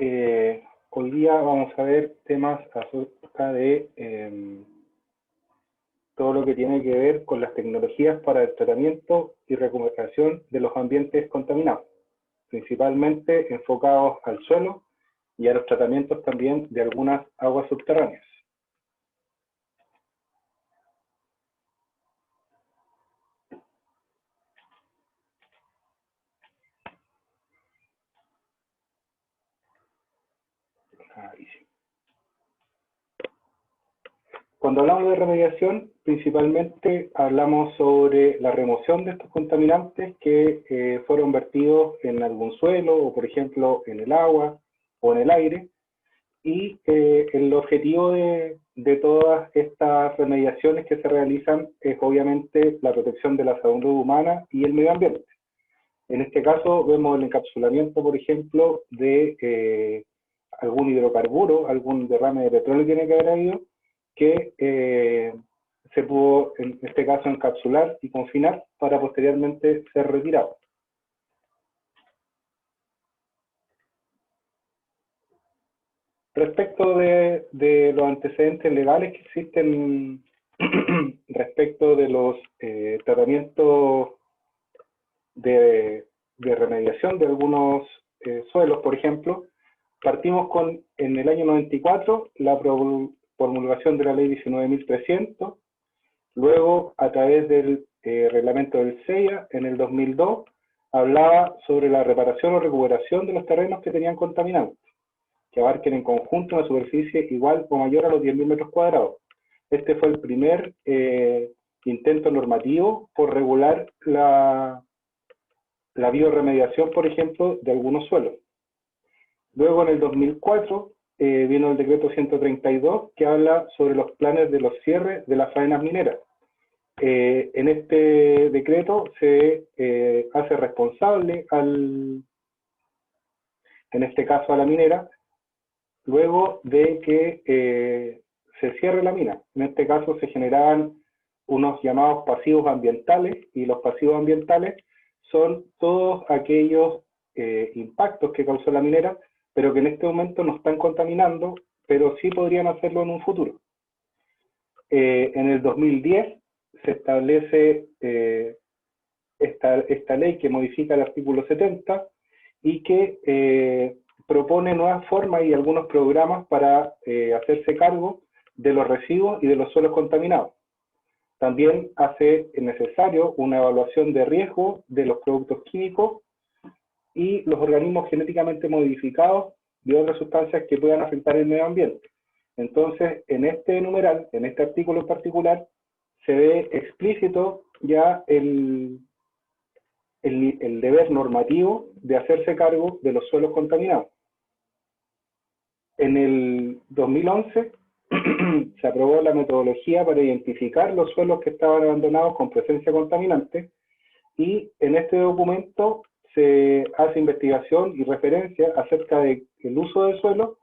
Hoy día vamos a ver temas acerca de todo lo que tiene que ver con las tecnologías para el tratamiento y recuperación de los ambientes contaminados, principalmente enfocados al suelo y a los tratamientos también de algunas aguas subterráneas. Ahí sí. Cuando hablamos de remediación, principalmente hablamos sobre la remoción de estos contaminantes que fueron vertidos en algún suelo o, por ejemplo, en el agua o en el aire. Y el objetivo de todas estas remediaciones que se realizan es obviamente la protección de la salud humana y el medio ambiente. En este caso vemos el encapsulamiento, por ejemplo, de algún hidrocarburo, algún derrame de petróleo que tiene que haber habido, que se pudo, en este caso, encapsular y confinar para posteriormente ser retirado. Respecto de los antecedentes legales que existen respecto de los tratamientos de remediación de algunos suelos, por ejemplo, partimos con, en el año 94, la promulgación de la ley 19.300, luego a través del reglamento del CEIA, en el 2002, hablaba sobre la reparación o recuperación de los terrenos que tenían contaminantes, que abarquen en conjunto una superficie igual o mayor a los 10.000 metros cuadrados. Este fue el primer intento normativo por regular la bioremediación, por ejemplo, de algunos suelos. Luego, en el 2004, vino el decreto 132, que habla sobre los planes de los cierres de las faenas mineras. En este decreto se hace responsable, en este caso a la minera, luego de que se cierre la mina. En este caso se generaban unos llamados pasivos ambientales, y los pasivos ambientales son todos aquellos impactos que causó la minera, pero que en este momento no están contaminando, pero sí podrían hacerlo en un futuro. En el 2010 se establece esta ley que modifica el artículo 70 y que propone nuevas formas y algunos programas para hacerse cargo de los residuos y de los suelos contaminados. También hace necesario una evaluación de riesgo de los productos químicos y los organismos genéticamente modificados y otras sustancias que puedan afectar el medio ambiente. Entonces, en este numeral, en este artículo en particular, se ve explícito ya el deber normativo de hacerse cargo de los suelos contaminados. En el 2011 se aprobó la metodología para identificar los suelos que estaban abandonados con presencia contaminante, y en este documento se hace investigación y referencia acerca del uso del suelo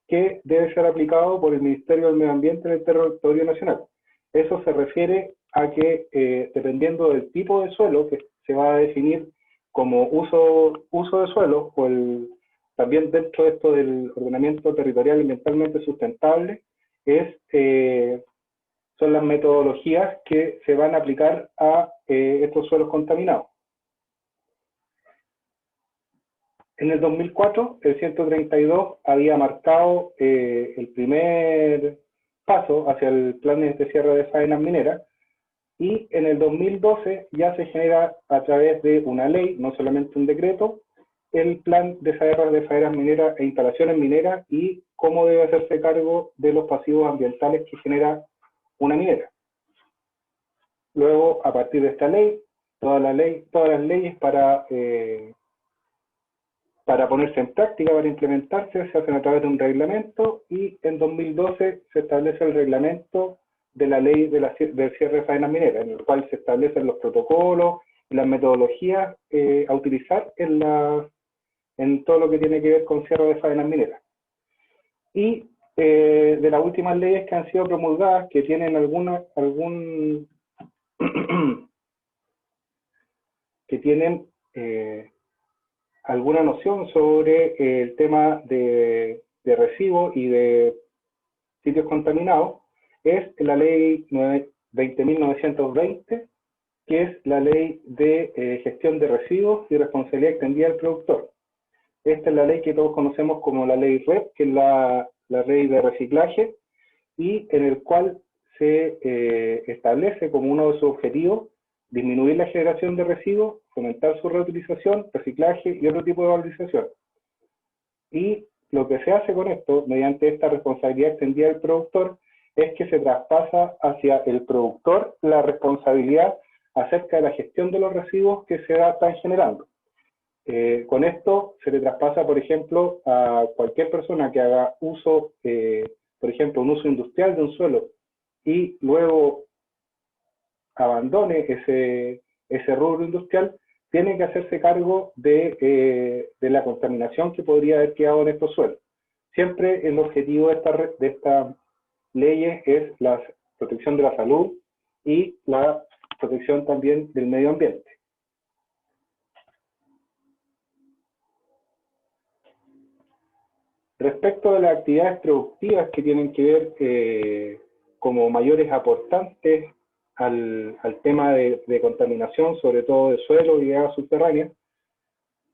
que debe ser aplicado por el Ministerio del Medio Ambiente en el territorio nacional. Eso se refiere a que dependiendo del tipo de suelo que se va a definir como uso de suelo, o también dentro de esto del ordenamiento territorial ambientalmente sustentable, son las metodologías que se van a aplicar a estos suelos contaminados. En el 2004, el 132 había marcado el primer paso hacia el plan de cierre de faenas mineras, y en el 2012 ya se genera a través de una ley, no solamente un decreto, el plan de cierre de faenas mineras e instalaciones mineras y cómo debe hacerse cargo de los pasivos ambientales que genera una minera. Luego, a partir de esta ley, todas las leyes para ponerse en práctica, para implementarse, se hacen a través de un reglamento, y en 2012 se establece el reglamento de la ley del cierre de faenas mineras, en el cual se establecen los protocolos y las metodologías a utilizar en todo lo que tiene que ver con cierre de faenas mineras. Y de las últimas leyes que han sido promulgadas, que tienen que tienen alguna noción sobre el tema de residuos y de sitios contaminados, es la ley 20.920, que es la ley de gestión de residuos y responsabilidad extendida del productor. Esta es la ley que todos conocemos como la ley REP, que es la ley de reciclaje, y en el cual se establece como uno de sus objetivos disminuir la generación de residuos, fomentar su reutilización, reciclaje y otro tipo de valorización. Y lo que se hace con esto, mediante esta responsabilidad extendida del productor, es que se traspasa hacia el productor la responsabilidad acerca de la gestión de los residuos que se están generando. Con esto se le traspasa, por ejemplo, a cualquier persona que haga uso, por ejemplo, un uso industrial de un suelo y luego abandone ese rubro industrial, tiene que hacerse cargo de la contaminación que podría haber quedado en estos suelos. Siempre el objetivo de estas leyes es la protección de la salud y la protección también del medio ambiente. Respecto de las actividades productivas que tienen que ver como mayores aportantes al tema de contaminación, sobre todo de suelo y aguas subterráneas,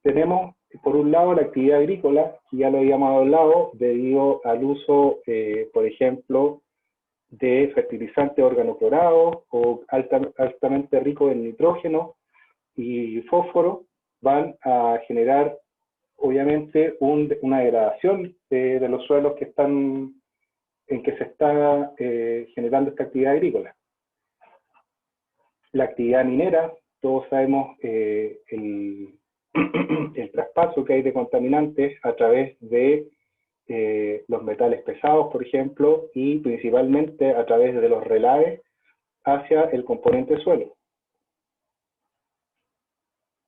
tenemos por un lado la actividad agrícola, que ya lo habíamos hablado, debido al uso, por ejemplo, de fertilizantes organoclorados o altamente ricos en nitrógeno y fósforo, van a generar obviamente una degradación de los suelos que están, en que se está generando esta actividad agrícola. La actividad minera, todos sabemos el traspaso que hay de contaminantes a través de los metales pesados, por ejemplo, y principalmente a través de los relaves hacia el componente suelo.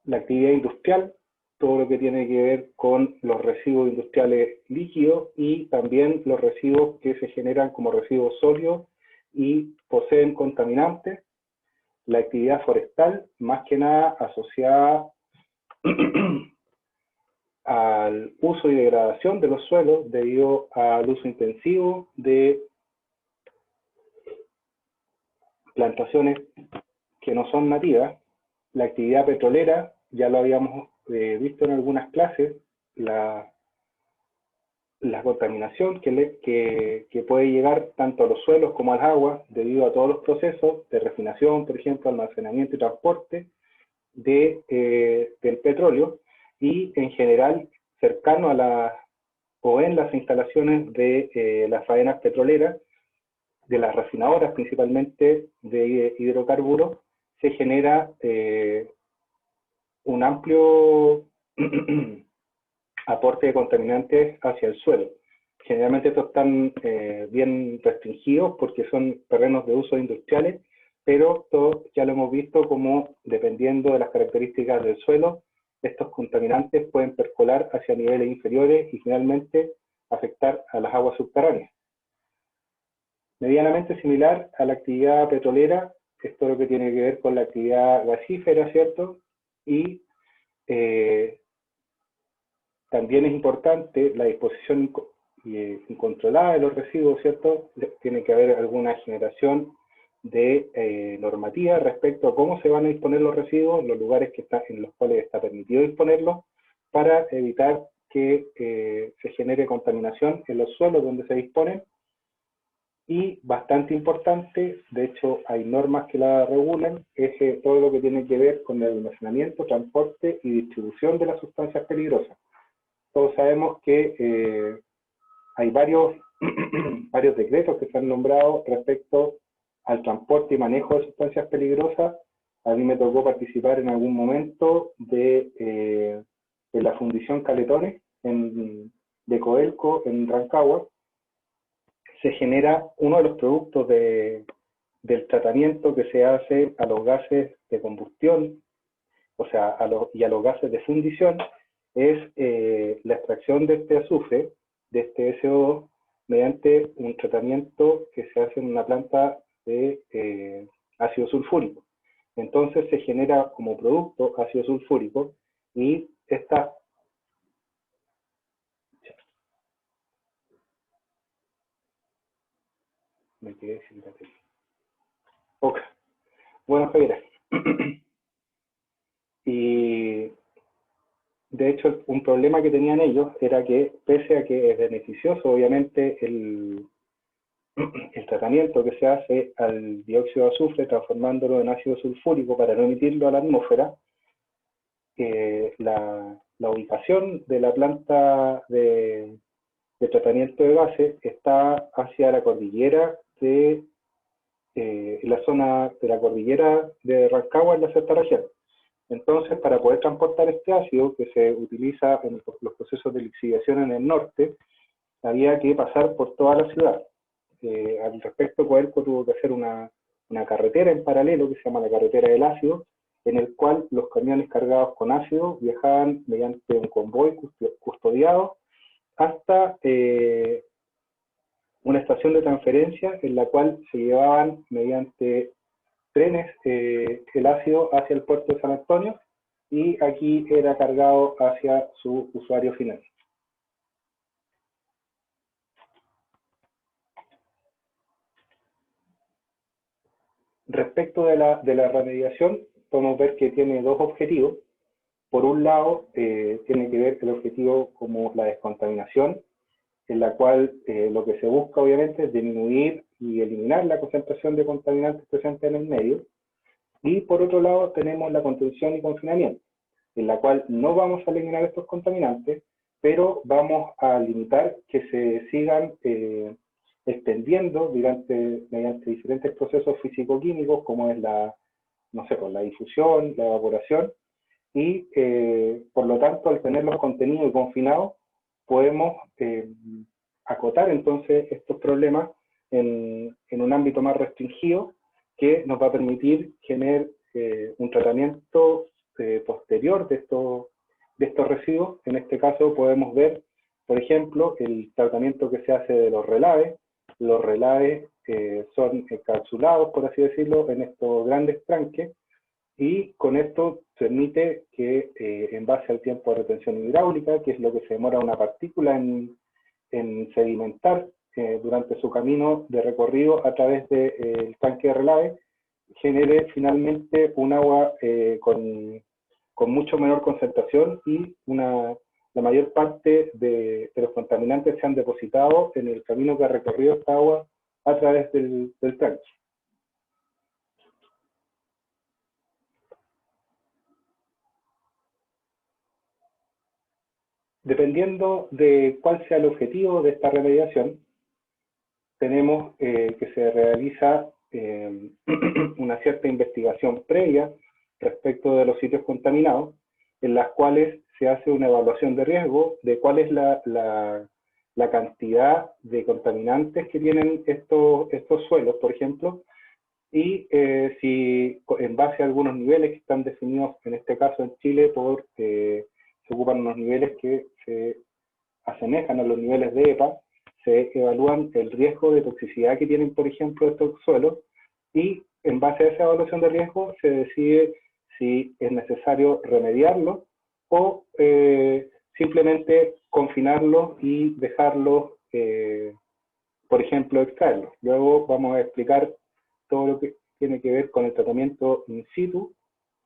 La actividad industrial, todo lo que tiene que ver con los residuos industriales líquidos y también los residuos que se generan como residuos sólidos y poseen contaminantes. La actividad forestal, más que nada asociada al uso y degradación de los suelos debido al uso intensivo de plantaciones que no son nativas. La actividad petrolera, ya lo habíamos visto en algunas clases, la contaminación que puede llegar tanto a los suelos como al agua debido a todos los procesos de refinación, por ejemplo, almacenamiento y transporte del petróleo, y en general cercano a o en las instalaciones de las faenas petroleras, de las refinadoras principalmente de hidrocarburos, se genera un amplio aporte de contaminantes hacia el suelo. Generalmente estos están bien restringidos porque son terrenos de uso industriales, pero esto ya lo hemos visto como, dependiendo de las características del suelo, estos contaminantes pueden percolar hacia niveles inferiores y finalmente afectar a las aguas subterráneas. Medianamente similar a la actividad petrolera, esto es lo que tiene que ver con la actividad gasífera, ¿cierto? Y también es importante la disposición incontrolada de los residuos, ¿cierto? Tiene que haber alguna generación de normativa respecto a cómo se van a disponer los residuos, los lugares en los cuales está permitido disponerlos, para evitar que se genere contaminación en los suelos donde se disponen. Y bastante importante, de hecho hay normas que la regulan, es todo lo que tiene que ver con el almacenamiento, transporte y distribución de las sustancias peligrosas. Todos sabemos que hay varios decretos que se han nombrado respecto al transporte y manejo de sustancias peligrosas. A mí me tocó participar en algún momento de la Fundición Caletones de Codelco en Rancagua. Se genera uno de los productos del tratamiento que se hace a los gases de combustión, o sea, a los gases de fundición, es la extracción de este azufre, de este SO2, mediante un tratamiento que se hace en una planta de ácido sulfúrico. Entonces se genera como producto ácido sulfúrico, y estas Me quedé sin batería. Ok. Bueno, Javier. Y de hecho, un problema que tenían ellos era que, pese a que es beneficioso, obviamente, el tratamiento que se hace al dióxido de azufre, transformándolo en ácido sulfúrico para no emitirlo a la atmósfera, la ubicación de la planta de tratamiento de gases está hacia la cordillera la zona de la cordillera de Rancagua en la sexta región. Entonces, para poder transportar este ácido que se utiliza en los procesos de lixiviación en el norte, había que pasar por toda la ciudad. Al respecto, Codelco tuvo que hacer una carretera en paralelo que se llama la carretera del ácido, en el cual los camiones cargados con ácido viajaban mediante un convoy custodiado hasta una estación de transferencia en la cual se llevaban mediante trenes el ácido hacia el puerto de San Antonio y aquí era cargado hacia su usuario final. Respecto de la remediación, podemos ver que tiene dos objetivos. Por un lado, tiene que ver el objetivo como la descontaminación, en la cual lo que se busca obviamente es disminuir y eliminar la concentración de contaminantes presentes en el medio. Y por otro lado tenemos la contención y confinamiento, en la cual no vamos a eliminar estos contaminantes, pero vamos a limitar que se sigan extendiendo mediante diferentes procesos físico-químicos, como es no sé, pues la difusión, la evaporación, y por lo tanto, al tenerlos contenidos y confinados, podemos acotar entonces estos problemas en un ámbito más restringido que nos va a permitir generar un tratamiento posterior de estos residuos. En este caso podemos ver, por ejemplo, el tratamiento que se hace de los relaves. Los relaves son encapsulados, por así decirlo, en estos grandes tranques, y con esto permite que en base al tiempo de retención hidráulica, que es lo que se demora una partícula en sedimentar durante su camino de recorrido a través del tanque de relave, genere finalmente un agua con mucho menor concentración y la mayor parte de los contaminantes se han depositado en el camino que ha recorrido esta agua a través del tanque. Dependiendo de cuál sea el objetivo de esta remediación, tenemos que se realiza una cierta investigación previa respecto de los sitios contaminados, en las cuales se hace una evaluación de riesgo de cuál es la cantidad de contaminantes que tienen estos suelos, por ejemplo, y si en base a algunos niveles que están definidos, en este caso en Chile, se ocupan unos niveles que se asemejan a los niveles de EPA, se evalúan el riesgo de toxicidad que tienen, por ejemplo, estos suelos, y en base a esa evaluación de riesgo se decide si es necesario remediarlo o simplemente confinarlos y dejarlos, por ejemplo, extraerlos. Luego vamos a explicar todo lo que tiene que ver con el tratamiento in situ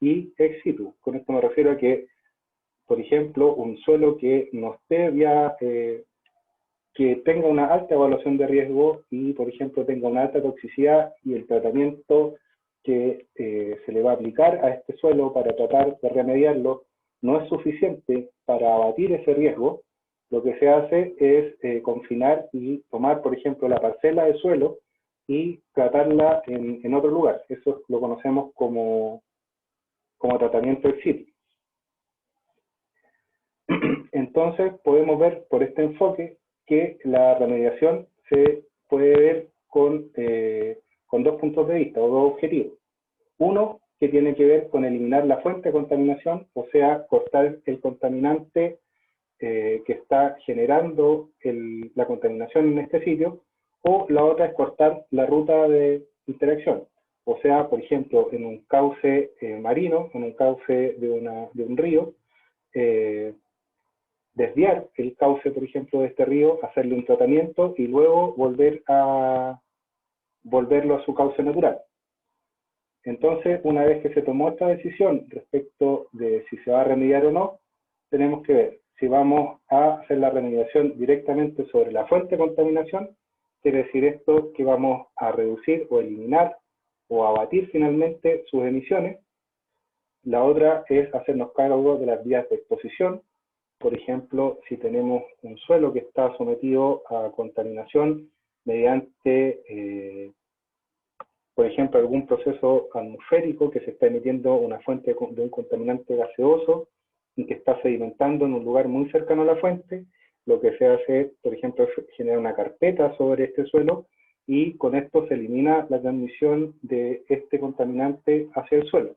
y ex situ. Con esto me refiero a que, por ejemplo, un suelo que no esté ya, que tenga una alta evaluación de riesgo y, por ejemplo, tenga una alta toxicidad y el tratamiento que se le va a aplicar a este suelo para tratar de remediarlo no es suficiente para abatir ese riesgo, lo que se hace es confinar y tomar, por ejemplo, la parcela de suelo y tratarla en otro lugar. Eso lo conocemos como tratamiento ex situ. Entonces podemos ver por este enfoque que la remediación se puede ver con dos puntos de vista o dos objetivos. Uno, que tiene que ver con eliminar la fuente de contaminación, o sea, cortar el contaminante que está generando la contaminación en este sitio, o la otra es cortar la ruta de interacción. O sea, por ejemplo, en un cauce marino, en un cauce de un río, desviar el cauce, por ejemplo, de este río, hacerle un tratamiento y luego volver a volverlo a su cauce natural. Entonces, una vez que se tomó esta decisión respecto de si se va a remediar o no, tenemos que ver si vamos a hacer la remediación directamente sobre la fuente de contaminación. Quiere decir esto que vamos a reducir o eliminar o abatir finalmente sus emisiones. La otra es hacernos cargo de las vías de exposición. Por ejemplo, si tenemos un suelo que está sometido a contaminación mediante, por ejemplo, algún proceso atmosférico que se está emitiendo una fuente de un contaminante gaseoso y que está sedimentando en un lugar muy cercano a la fuente, lo que se hace, por ejemplo, es generar una carpeta sobre este suelo y con esto se elimina la transmisión de este contaminante hacia el suelo.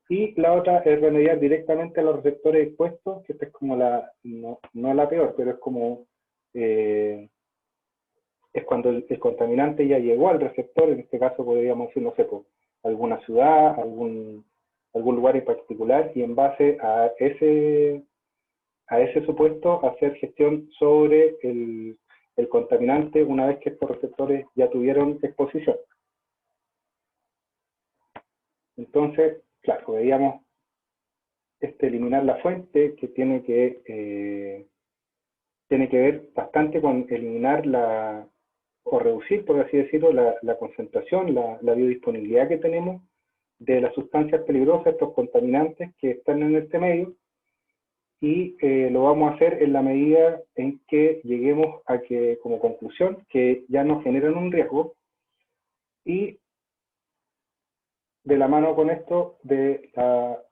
Y la otra es remediar directamente a los receptores expuestos, que esta es como no la peor, pero es como, es cuando el contaminante ya llegó al receptor. En este caso podríamos decir, no sé, pues, alguna ciudad, algún lugar en particular, y en base a ese supuesto hacer gestión sobre el contaminante una vez que estos receptores ya tuvieron exposición. Entonces, claro, veíamos eliminar la fuente, que tiene que ver bastante con eliminar o reducir, por así decirlo, la concentración, la biodisponibilidad que tenemos de las sustancias peligrosas, estos contaminantes que están en este medio, y lo vamos a hacer en la medida en que lleguemos a que, como conclusión, que ya no generan un riesgo, y de la mano con esto de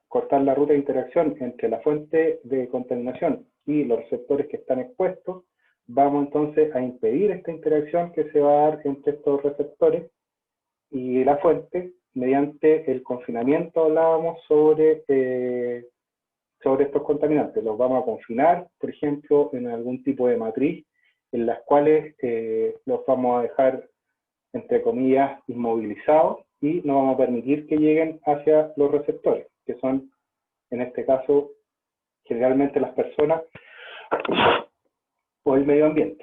cortar la ruta de interacción entre la fuente de contaminación y los receptores que están expuestos, vamos entonces a impedir esta interacción que se va a dar entre estos receptores y la fuente mediante el confinamiento. Hablábamos sobre estos contaminantes. Los vamos a confinar, por ejemplo, en algún tipo de matriz en las cuales los vamos a dejar, entre comillas, inmovilizados, y no vamos a permitir que lleguen hacia los receptores, que son, en este caso, generalmente las personas o el medio ambiente.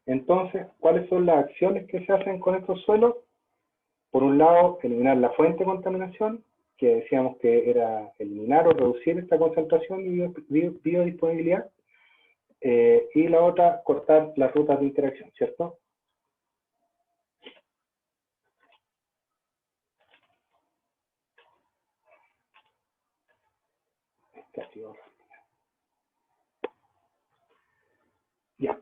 Entonces, ¿cuáles son las acciones que se hacen con estos suelos? Por un lado, eliminar la fuente de contaminación, que decíamos que era eliminar o reducir esta concentración y biodisponibilidad. Y la otra, cortar las rutas de interacción, ¿cierto? Ya.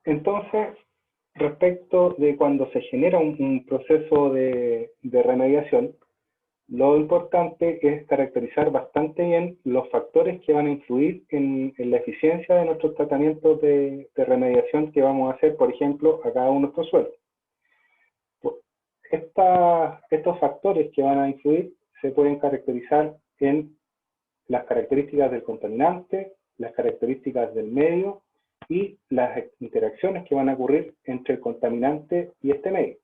Entonces, respecto de cuando se genera un proceso de remediación, lo importante es caracterizar bastante bien los factores que van a influir en la eficiencia de nuestros tratamientos de remediación que vamos a hacer, por ejemplo, a cada uno de nuestros suelos. Estos factores que van a influir se pueden caracterizar en las características del contaminante, las características del medio y las interacciones que van a ocurrir entre el contaminante y este medio.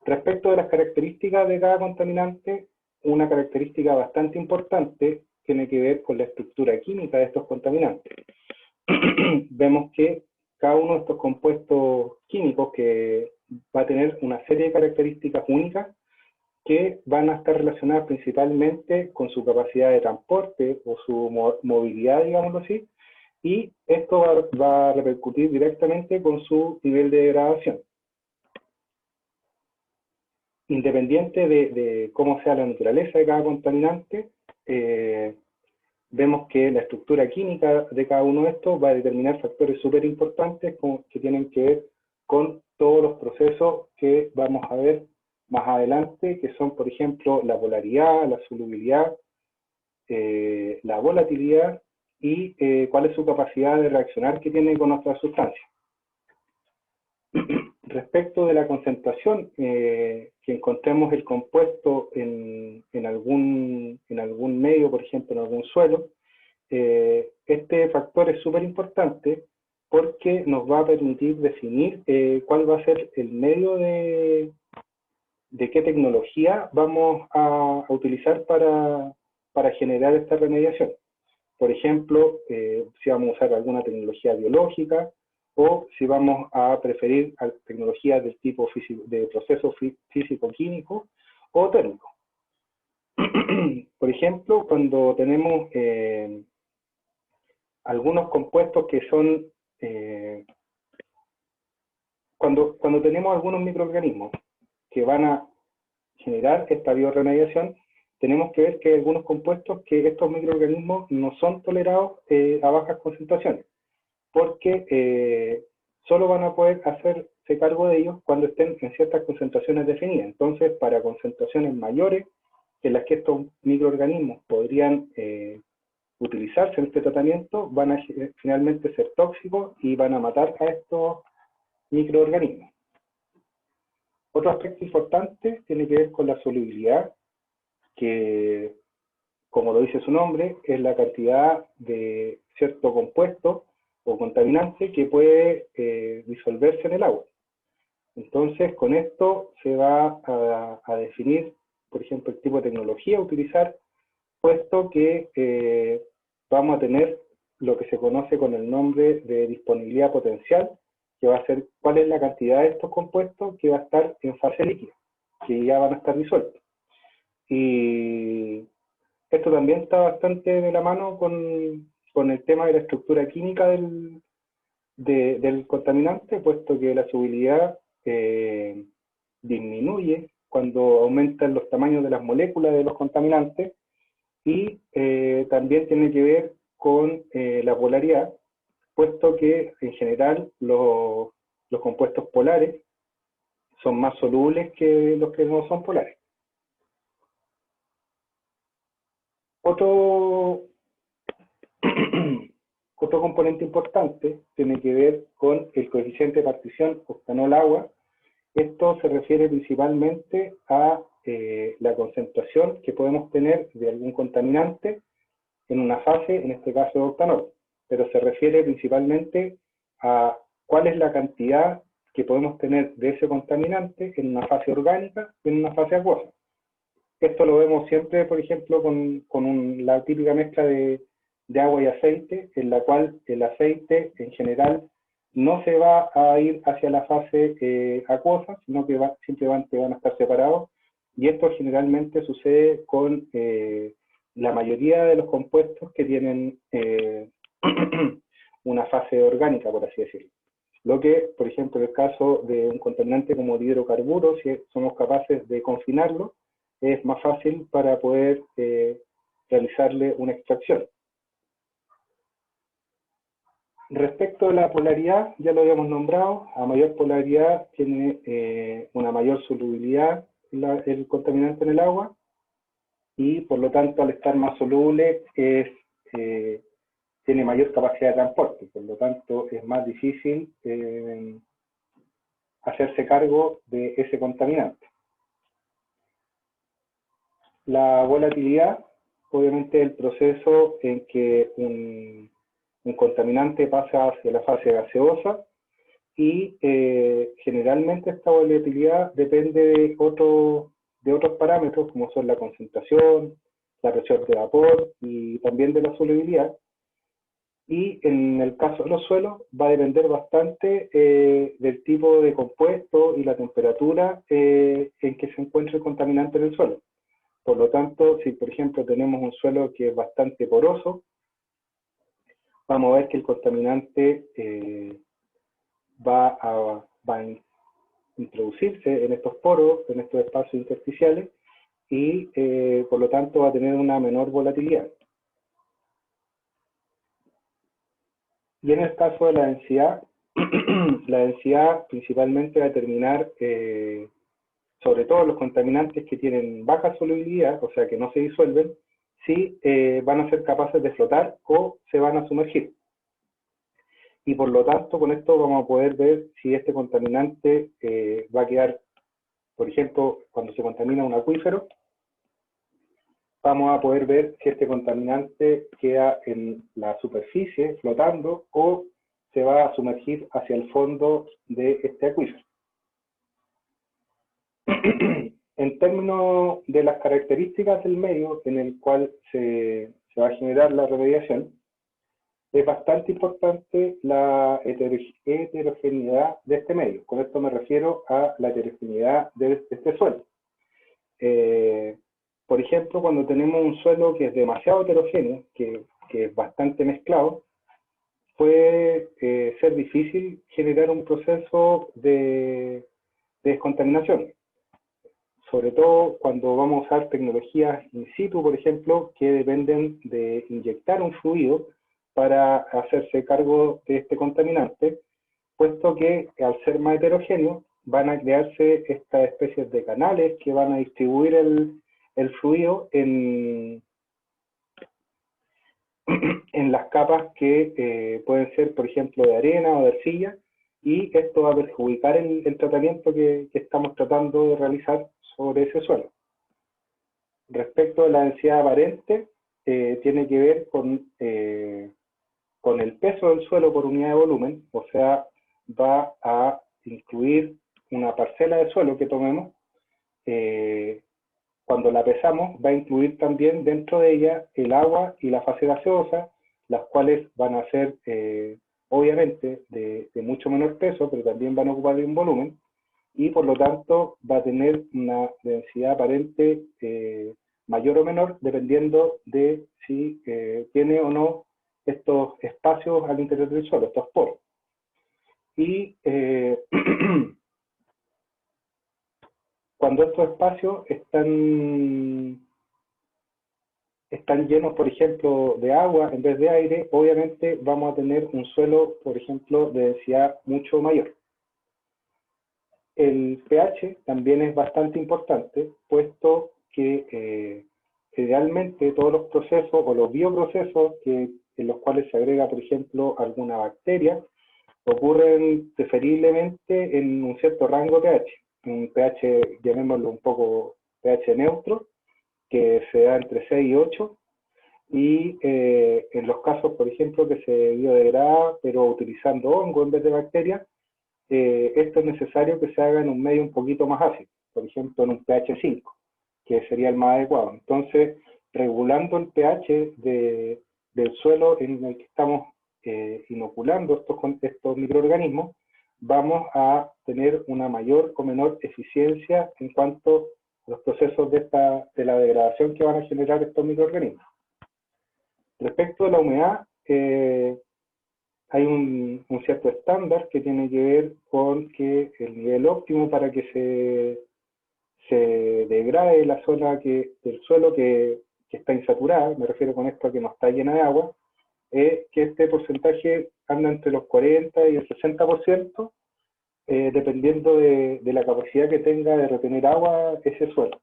Respecto de las características de cada contaminante, una característica bastante importante tiene que ver con la estructura química de estos contaminantes. Vemos que cada uno de estos compuestos químicos que va a tener una serie de características únicas que van a estar relacionadas principalmente con su capacidad de transporte o su movilidad, digámoslo así, y esto va a repercutir directamente con su nivel de degradación. Independiente de cómo sea la naturaleza de cada contaminante, vemos que la estructura química de cada uno de estos va a determinar factores súper importantes que tienen que ver con todos los procesos que vamos a ver más adelante, que son, por ejemplo, la polaridad, la solubilidad, la volatilidad y cuál es su capacidad de reaccionar que tiene con otras sustancias. Respecto de la concentración que encontremos el compuesto en algún medio, por ejemplo, en algún suelo, este factor es súper importante porque nos va a permitir definir cuál va a ser el medio de qué tecnología vamos a utilizar para para generar esta remediación. Por ejemplo, si vamos a usar alguna tecnología biológica o si vamos a preferir tecnologías del tipo de proceso físico-químico o térmico. Por ejemplo, cuando tenemos algunos compuestos que son, cuando tenemos algunos microorganismos que van a generar esta bioremediación, tenemos que ver que hay algunos compuestos que estos microorganismos no son tolerados a bajas concentraciones, porque solo van a poder hacerse cargo de ellos cuando estén en ciertas concentraciones definidas. Entonces, para concentraciones mayores en las que estos microorganismos podrían utilizarse en este tratamiento, van a finalmente ser tóxicos y van a matar a estos microorganismos. Otro aspecto importante tiene que ver con la solubilidad, que, como lo dice su nombre, es la cantidad de cierto compuesto o contaminante que puede disolverse en el agua. Entonces, con esto se va a definir, por ejemplo, el tipo de tecnología a utilizar, puesto que vamos a tener lo que se conoce con el nombre de disponibilidad potencial, que va a ser cuál es la cantidad de estos compuestos que va a estar en fase líquida, que ya van a estar disueltos. Y esto también está bastante de la mano con el tema de la estructura química del contaminante, puesto que la solubilidad disminuye cuando aumentan los tamaños de las moléculas de los contaminantes, y también tiene que ver con la polaridad, puesto que en general los compuestos polares son más solubles que los que no son polares. Otro componente importante tiene que ver con el coeficiente de partición octanol-agua. Esto se refiere principalmente a la concentración que podemos tener de algún contaminante en una fase, en este caso de octanol, pero se refiere principalmente a cuál es la cantidad que podemos tener de ese contaminante en una fase orgánica y en una fase acuosa. Esto lo vemos siempre, por ejemplo, con la típica mezcla de agua y aceite, en la cual el aceite en general no se va a ir hacia la fase acuosa, sino que simplemente van a estar separados, y esto generalmente sucede con la mayoría de los compuestos que tienen una fase orgánica, por así decirlo. Lo que, por ejemplo, en el caso de un contaminante como el hidrocarburo, si somos capaces de confinarlo, es más fácil para poder realizarle una extracción. Respecto a la polaridad, ya lo habíamos nombrado, a mayor polaridad tiene una mayor solubilidad el contaminante en el agua, y por lo tanto al estar más soluble tiene mayor capacidad de transporte, por lo tanto es más difícil hacerse cargo de ese contaminante. La volatilidad, obviamente, es el proceso en que un contaminante pasa hacia la fase gaseosa, y generalmente esta volatilidad depende de otros parámetros, como son la concentración, la presión de vapor y también de la solubilidad. Y en el caso de los suelos va a depender bastante del tipo de compuesto y la temperatura en que se encuentra el contaminante en el suelo. Por lo tanto, si por ejemplo tenemos un suelo que es bastante poroso, vamos a ver que el contaminante va a introducirse en estos poros, en estos espacios intersticiales, y por lo tanto va a tener una menor volatilidad. Y en el caso de la densidad, la densidad principalmente va a determinar sobre todo los contaminantes que tienen baja solubilidad, o sea que no se disuelven, si van a ser capaces de flotar o se van a sumergir. Y por lo tanto, con esto vamos a poder ver si este contaminante va a quedar, por ejemplo, cuando se contamina un acuífero, vamos a poder ver si este contaminante queda en la superficie flotando o se va a sumergir hacia el fondo de este acuífero. En términos de las características del medio en el cual se va a generar la remediación, es bastante importante la heterogeneidad de este medio. Con esto me refiero a la heterogeneidad de este suelo. Eh, por ejemplo, cuando tenemos un suelo que es demasiado heterogéneo, que es bastante mezclado, puede ser difícil generar un proceso de descontaminación, sobre todo cuando vamos a usar tecnologías in situ, por ejemplo, que dependen de inyectar un fluido para hacerse cargo de este contaminante, puesto que al ser más heterogéneo van a crearse estas especies de canales que van a distribuir el fluido en las capas que pueden ser, por ejemplo, de arena o de arcilla, y esto va a perjudicar el tratamiento que estamos tratando de realizar sobre ese suelo. Respecto a la densidad aparente, tiene que ver con el peso del suelo por unidad de volumen, o sea, va a incluir una parcela de suelo que tomemos. Cuando la pesamos, va a incluir también dentro de ella el agua y la fase gaseosa, las cuales van a ser, obviamente, de mucho menor peso, pero también van a ocupar un volumen, y por lo tanto va a tener una densidad aparente mayor o menor, dependiendo de si tiene o no estos espacios al interior del suelo, estos poros. Y cuando estos espacios están llenos, por ejemplo, de agua en vez de aire, obviamente vamos a tener un suelo, por ejemplo, de densidad mucho mayor. El pH también es bastante importante, puesto que generalmente todos los procesos o los bioprocesos en los cuales se agrega, por ejemplo, alguna bacteria, ocurren preferiblemente en un cierto rango de pH, un pH, llamémoslo un poco pH neutro, que se da entre 6 y 8, y en los casos, por ejemplo, que se biodegrada, pero utilizando hongo en vez de bacterias, esto es necesario que se haga en un medio un poquito más ácido, por ejemplo en un pH 5, que sería el más adecuado. Entonces, regulando el pH del suelo en el que estamos inoculando estos microorganismos, vamos a tener una mayor o menor eficiencia en cuanto a los procesos de la degradación que van a generar estos microorganismos. Respecto a la humedad, hay un cierto estándar que tiene que ver con que el nivel óptimo para que se degrade la zona del suelo que está insaturada, me refiero con esto a que no está llena de agua, es que este porcentaje anda entre los 40 y el 60%, dependiendo de la capacidad que tenga de retener agua ese suelo.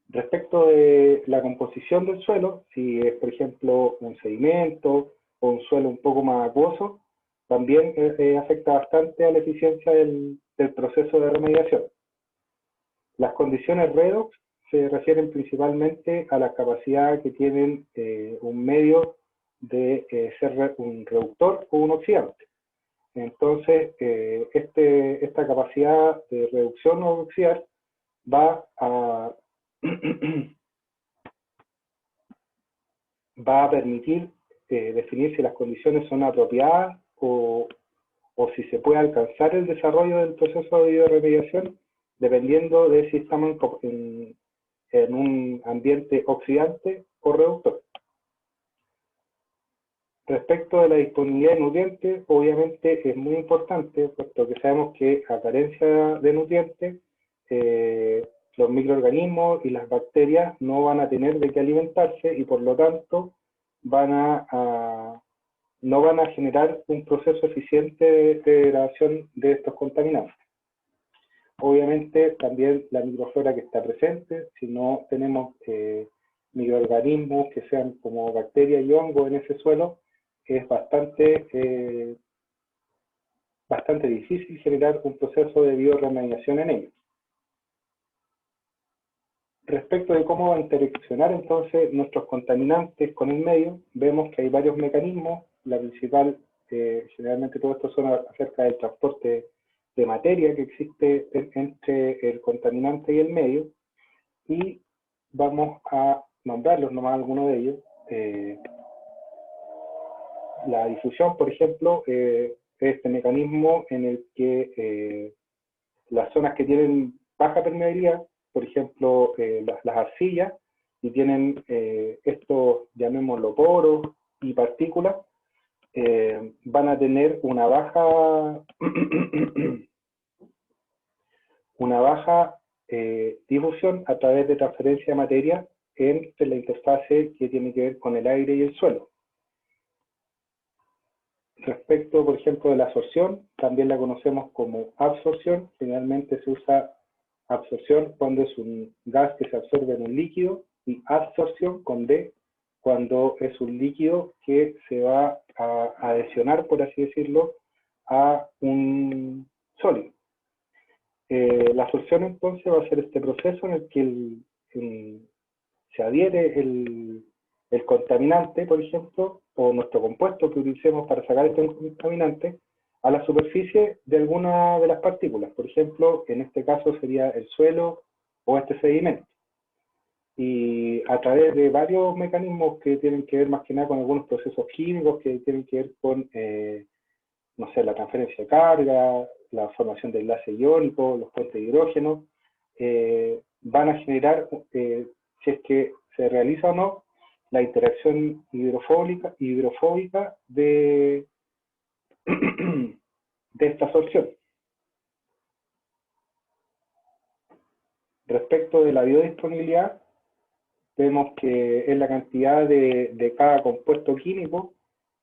Respecto de la composición del suelo, si es, por ejemplo, un sedimento o un suelo un poco más acuoso, también afecta bastante a la eficiencia del proceso de remediación. Las condiciones redox se refieren principalmente a la capacidad que tienen un medio de ser un reductor o un oxidante. Entonces, esta capacidad de reducción o oxidar va a va a permitir definir si las condiciones son apropiadas o si se puede alcanzar el desarrollo del proceso de bioremediación, dependiendo de si estamos en un ambiente oxidante o reductor. Respecto de la disponibilidad de nutrientes, obviamente es muy importante, puesto que sabemos que a carencia de nutrientes, los microorganismos y las bacterias no van a tener de qué alimentarse y por lo tanto no van a generar un proceso eficiente de degradación de estos contaminantes. Obviamente también la microflora que está presente, si no tenemos microorganismos que sean como bacterias y hongos en ese suelo, es bastante difícil generar un proceso de bioremediación en ellos. Respecto de cómo va a interaccionar entonces nuestros contaminantes con el medio, vemos que hay varios mecanismos. La principal, generalmente todo esto son acerca del transporte de materia que existe entre el contaminante y el medio, y vamos a nombrarlos nomás algunos de ellos. La difusión, por ejemplo, es este mecanismo en el que las zonas que tienen baja permeabilidad, por ejemplo, las arcillas, y tienen estos, llamémoslo, poros y partículas, van a tener una baja difusión a través de transferencia de materia entre la interfase que tiene que ver con el aire y el suelo. Respecto, por ejemplo, de la absorción, también la conocemos como absorción. Generalmente se usa absorción cuando es un gas que se absorbe en un líquido, y absorción con D cuando es un líquido que se va a adhesionar, por así decirlo, a un sólido. La absorción entonces va a ser este proceso en el que se adhiere el contaminante, por ejemplo, o nuestro compuesto que utilicemos para sacar este contaminante, a la superficie de alguna de las partículas. Por ejemplo, en este caso sería el suelo o este sedimento. Y a través de varios mecanismos que tienen que ver más que nada con algunos procesos químicos que tienen que ver con, no sé, la transferencia de carga, la formación de enlaces iónicos, los puentes de hidrógeno, van a generar, si es que se realiza o no, la interacción hidrofóbica de esta absorción. Respecto de la biodisponibilidad, vemos que es la cantidad de cada compuesto químico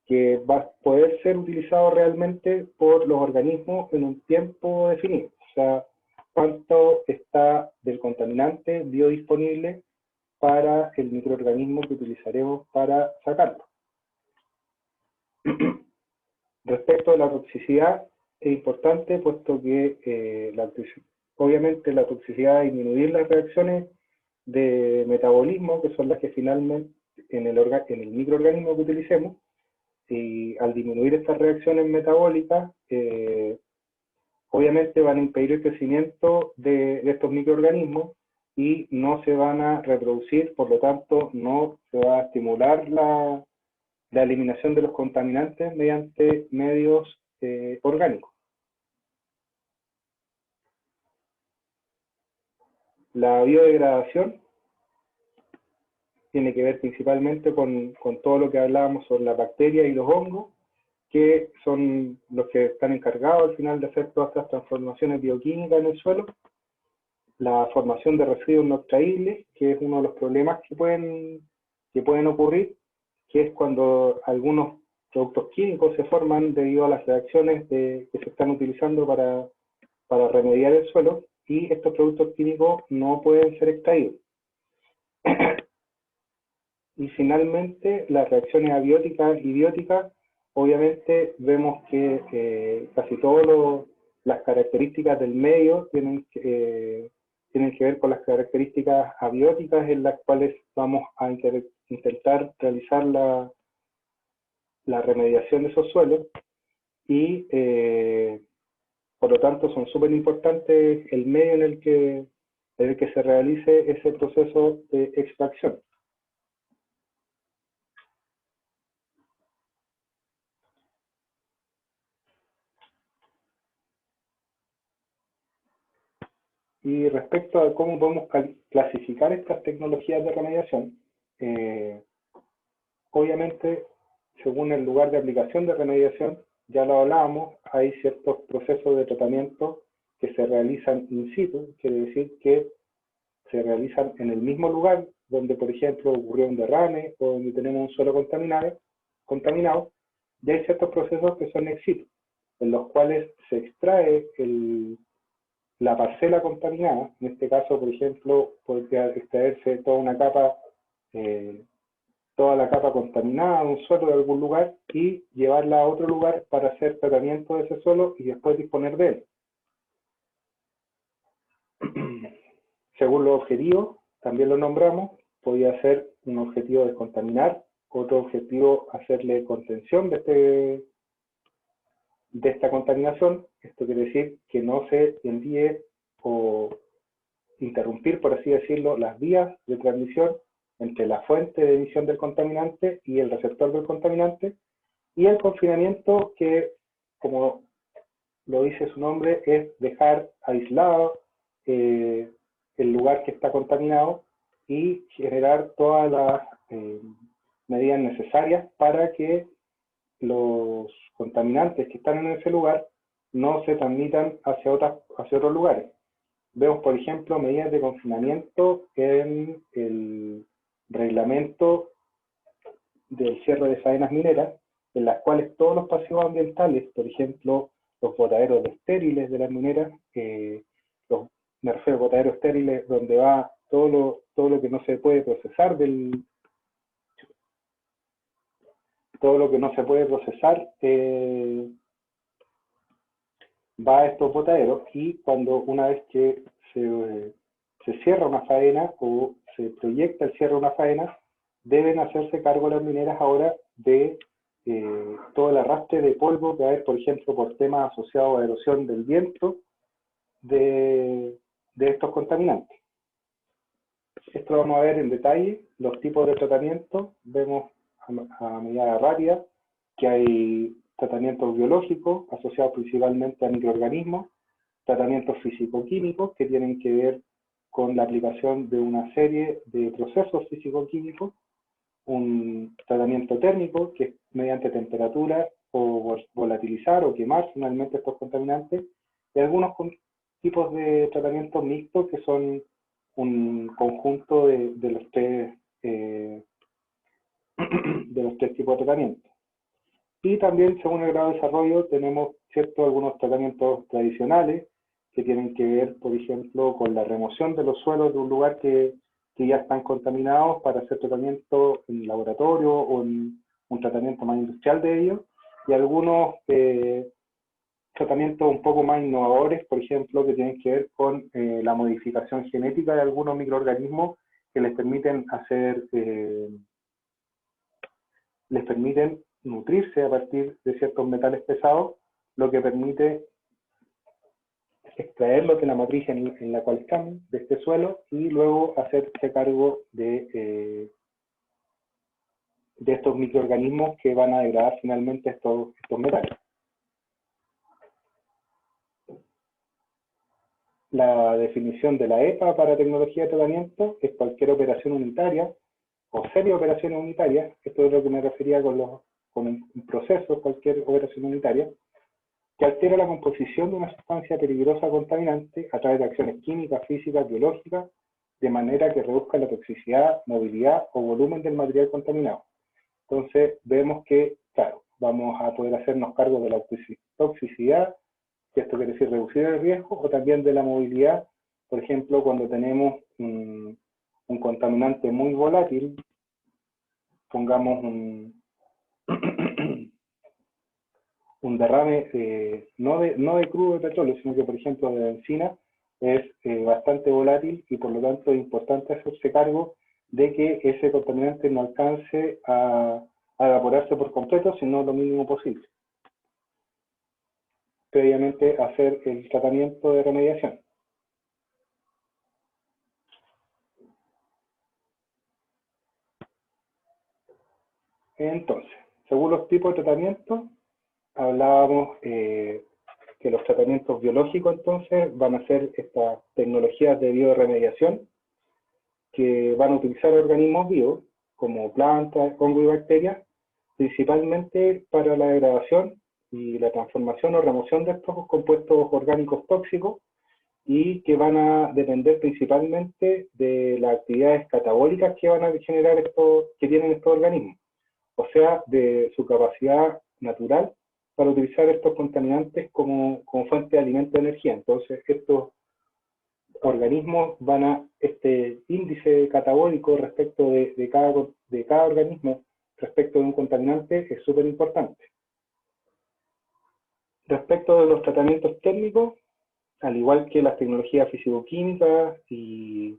que va a poder ser utilizado realmente por los organismos en un tiempo definido. O sea, cuánto está del contaminante biodisponible para el microorganismo que utilizaremos para sacarlo. Respecto de la toxicidad, es importante, puesto que obviamente la toxicidad va a disminuir las reacciones de metabolismo, que son las que finalmente en el microorganismo que utilicemos, y al disminuir estas reacciones metabólicas, obviamente van a impedir el crecimiento de estos microorganismos y no se van a reproducir, por lo tanto no se va a estimular la eliminación de los contaminantes mediante medios orgánicos. La biodegradación tiene que ver principalmente con todo lo que hablábamos sobre las bacterias y los hongos, que son los que están encargados al final de hacer todas estas transformaciones bioquímicas en el suelo. La formación de residuos no extraíbles, que es uno de los problemas que pueden ocurrir, que es cuando algunos productos químicos se forman debido a las reacciones que se están utilizando para remediar el suelo, y estos productos químicos no pueden ser extraídos. Y finalmente, las reacciones abióticas y bióticas, obviamente vemos que casi todas las características del medio tienen que ver con las características abióticas, en las cuales vamos a intentar realizar la remediación de esos suelos, y por lo tanto son súper importantes el medio en el que se realice ese proceso de extracción. Y respecto a cómo podemos clasificar estas tecnologías de remediación, obviamente, según el lugar de aplicación de remediación, ya lo hablábamos, hay ciertos procesos de tratamiento que se realizan in situ, quiere decir que se realizan en el mismo lugar donde, por ejemplo, ocurrió un derrame o donde tenemos un suelo contaminado, y hay ciertos procesos que son ex situ, en los cuales se extrae la parcela contaminada. En este caso, por ejemplo, podría extraerse toda la capa contaminada de un suelo de algún lugar y llevarla a otro lugar para hacer tratamiento de ese suelo y después disponer de él. Según los objetivos, también lo nombramos, podría ser un objetivo descontaminar, otro objetivo hacerle contención de de esta contaminación. Esto quiere decir que no se envíe o interrumpir, por así decirlo, las vías de transmisión entre la fuente de emisión del contaminante y el receptor del contaminante, y el confinamiento, que, como lo dice su nombre, es dejar aislado el lugar que está contaminado y generar todas las medidas necesarias para que los contaminantes que están en ese lugar no se transmitan hacia otros lugares. Vemos, por ejemplo, medidas de confinamiento en el reglamento del cierre de faenas mineras, en las cuales todos los pasivos ambientales, por ejemplo, los botaderos estériles de las mineras, me refiero a botaderos estériles donde va todo lo que no se puede procesar va a estos botaderos, y una vez que se cierra una faena o se proyecta el cierre de una faena, deben hacerse cargo las mineras ahora de todo el arrastre de polvo que va a haber, por ejemplo, por temas asociados a erosión del viento de estos contaminantes. Esto lo vamos a ver en detalle, los tipos de tratamiento. Vemos a medida rápida que hay tratamientos biológicos asociados principalmente a microorganismos, tratamientos físico-químicos que tienen que ver con la aplicación de una serie de procesos físico-químicos, un tratamiento térmico, que es mediante temperatura o volatilizar o quemar finalmente estos contaminantes, y algunos tipos de tratamientos mixtos que son un conjunto de los tres tipos de tratamientos. Y también, según el grado de desarrollo, tenemos algunos tratamientos tradicionales que tienen que ver, por ejemplo, con la remoción de los suelos de un lugar que ya están contaminados, para hacer tratamiento en laboratorio o en un tratamiento más industrial de ellos, y algunos tratamientos un poco más innovadores, por ejemplo, que tienen que ver con la modificación genética de algunos microorganismos que les permiten nutrirse a partir de ciertos metales pesados, lo que permite extraerlos de la matriz en la cual están, de este suelo, y luego hacerse cargo de estos microorganismos que van a degradar finalmente estos metales. La definición de la EPA para tecnología de tratamiento es cualquier operación unitaria o serie de operaciones unitarias. Esto es lo que me refería con un proceso, cualquier operación unitaria, que altera la composición de una sustancia peligrosa o contaminante a través de acciones químicas, físicas, biológicas, de manera que reduzca la toxicidad, movilidad o volumen del material contaminado. Entonces vemos que, claro, vamos a poder hacernos cargo de la toxicidad, que esto quiere decir reducir el riesgo, o también de la movilidad, por ejemplo, cuando tenemos un contaminante muy volátil, pongamos un derrame no de crudo de petróleo, sino que, por ejemplo, de benzina, es bastante volátil, y por lo tanto es importante hacerse cargo de que ese contaminante no alcance a evaporarse por completo, sino lo mínimo posible. Previamente hacer el tratamiento de remediación. Entonces, según los tipos de tratamiento, hablábamos que los tratamientos biológicos entonces van a ser estas tecnologías de bioremediación que van a utilizar organismos vivos como plantas, hongos y bacterias, principalmente para la degradación y la transformación o remoción de estos compuestos orgánicos tóxicos, y que van a depender principalmente de las actividades catabólicas que van a generar que tienen estos organismos, o sea, de su capacidad natural para utilizar estos contaminantes como fuente de alimento de energía. Entonces, estos organismos este índice catabólico respecto de cada organismo respecto de un contaminante es súper importante. Respecto de los tratamientos térmicos, al igual que las tecnologías físico-químicas, y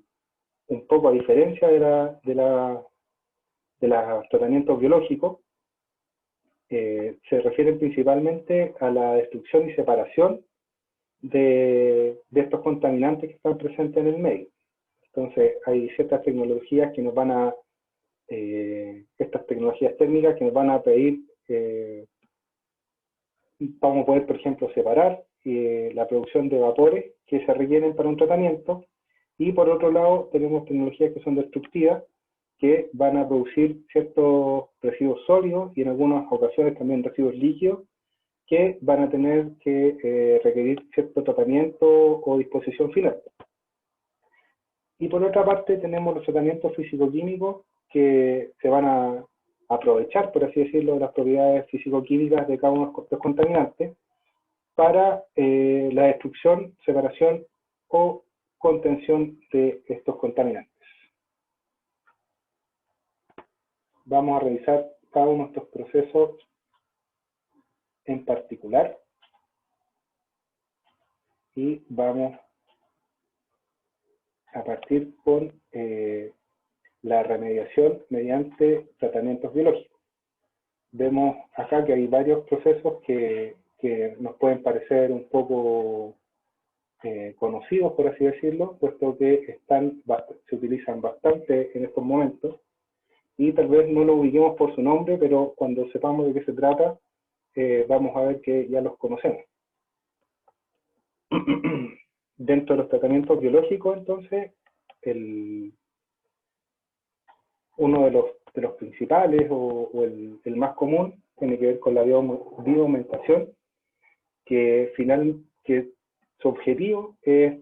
un poco a diferencia de los tratamientos biológicos, se refieren principalmente a la destrucción y separación de estos contaminantes que están presentes en el medio. Entonces, hay ciertas tecnologías que nos van a, estas tecnologías térmicas que nos van a pedir, vamos a poder, por ejemplo, separar la producción de vapores que se requieren para un tratamiento, y por otro lado tenemos tecnologías que son destructivas, que van a producir ciertos residuos sólidos y en algunas ocasiones también residuos líquidos, que van a tener que requerir cierto tratamiento o disposición final. Y por otra parte tenemos los tratamientos físico-químicos que se van a aprovechar, por así decirlo, de las propiedades físico-químicas de cada uno de los contaminantes para la destrucción, separación o contención de estos contaminantes. Vamos a revisar cada uno de estos procesos en particular y vamos a partir con la remediación mediante tratamientos biológicos. Vemos acá que hay varios procesos que nos pueden parecer un poco conocidos, por así decirlo, puesto que se utilizan bastante en estos momentos, y tal vez no lo ubiquemos por su nombre, pero cuando sepamos de qué se trata, vamos a ver que ya los conocemos. Dentro de los tratamientos biológicos, entonces, uno de los principales o el más común tiene que ver con la bioaumentación, que su objetivo es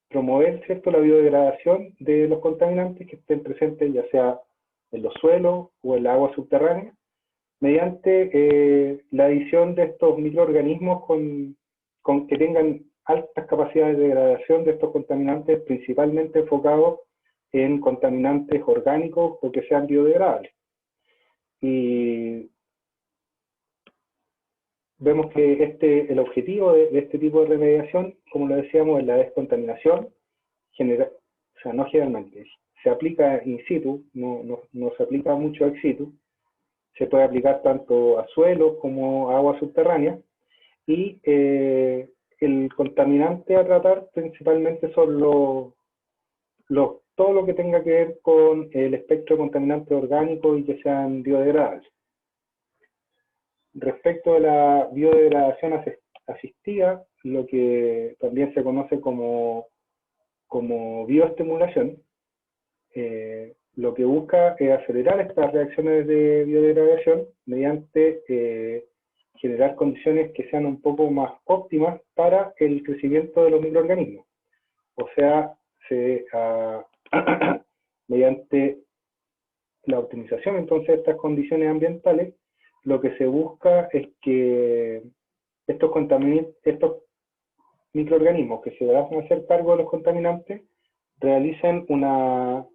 promover, ¿cierto?, la biodegradación de los contaminantes que estén presentes ya sea en los suelos o en la agua subterránea, mediante la adición de estos microorganismos con que tengan altas capacidades de degradación de estos contaminantes, principalmente enfocados en contaminantes orgánicos o que sean biodegradables. Y vemos que el objetivo de este tipo de remediación, como lo decíamos, es la descontaminación, o sea, no generalmente, se aplica in situ, no se aplica mucho ex situ, se puede aplicar tanto a suelos como a agua subterránea, y el contaminante a tratar principalmente son todo lo que tenga que ver con el espectro de contaminantes orgánicos y que sean biodegradables. Respecto a la biodegradación asistida, lo que también se conoce como bioestimulación, lo que busca es acelerar estas reacciones de biodegradación mediante generar condiciones que sean un poco más óptimas para el crecimiento de los microorganismos. O sea, mediante la optimización entonces de estas condiciones ambientales, lo que se busca es que estos microorganismos que se van a hacer cargo de los contaminantes realicen una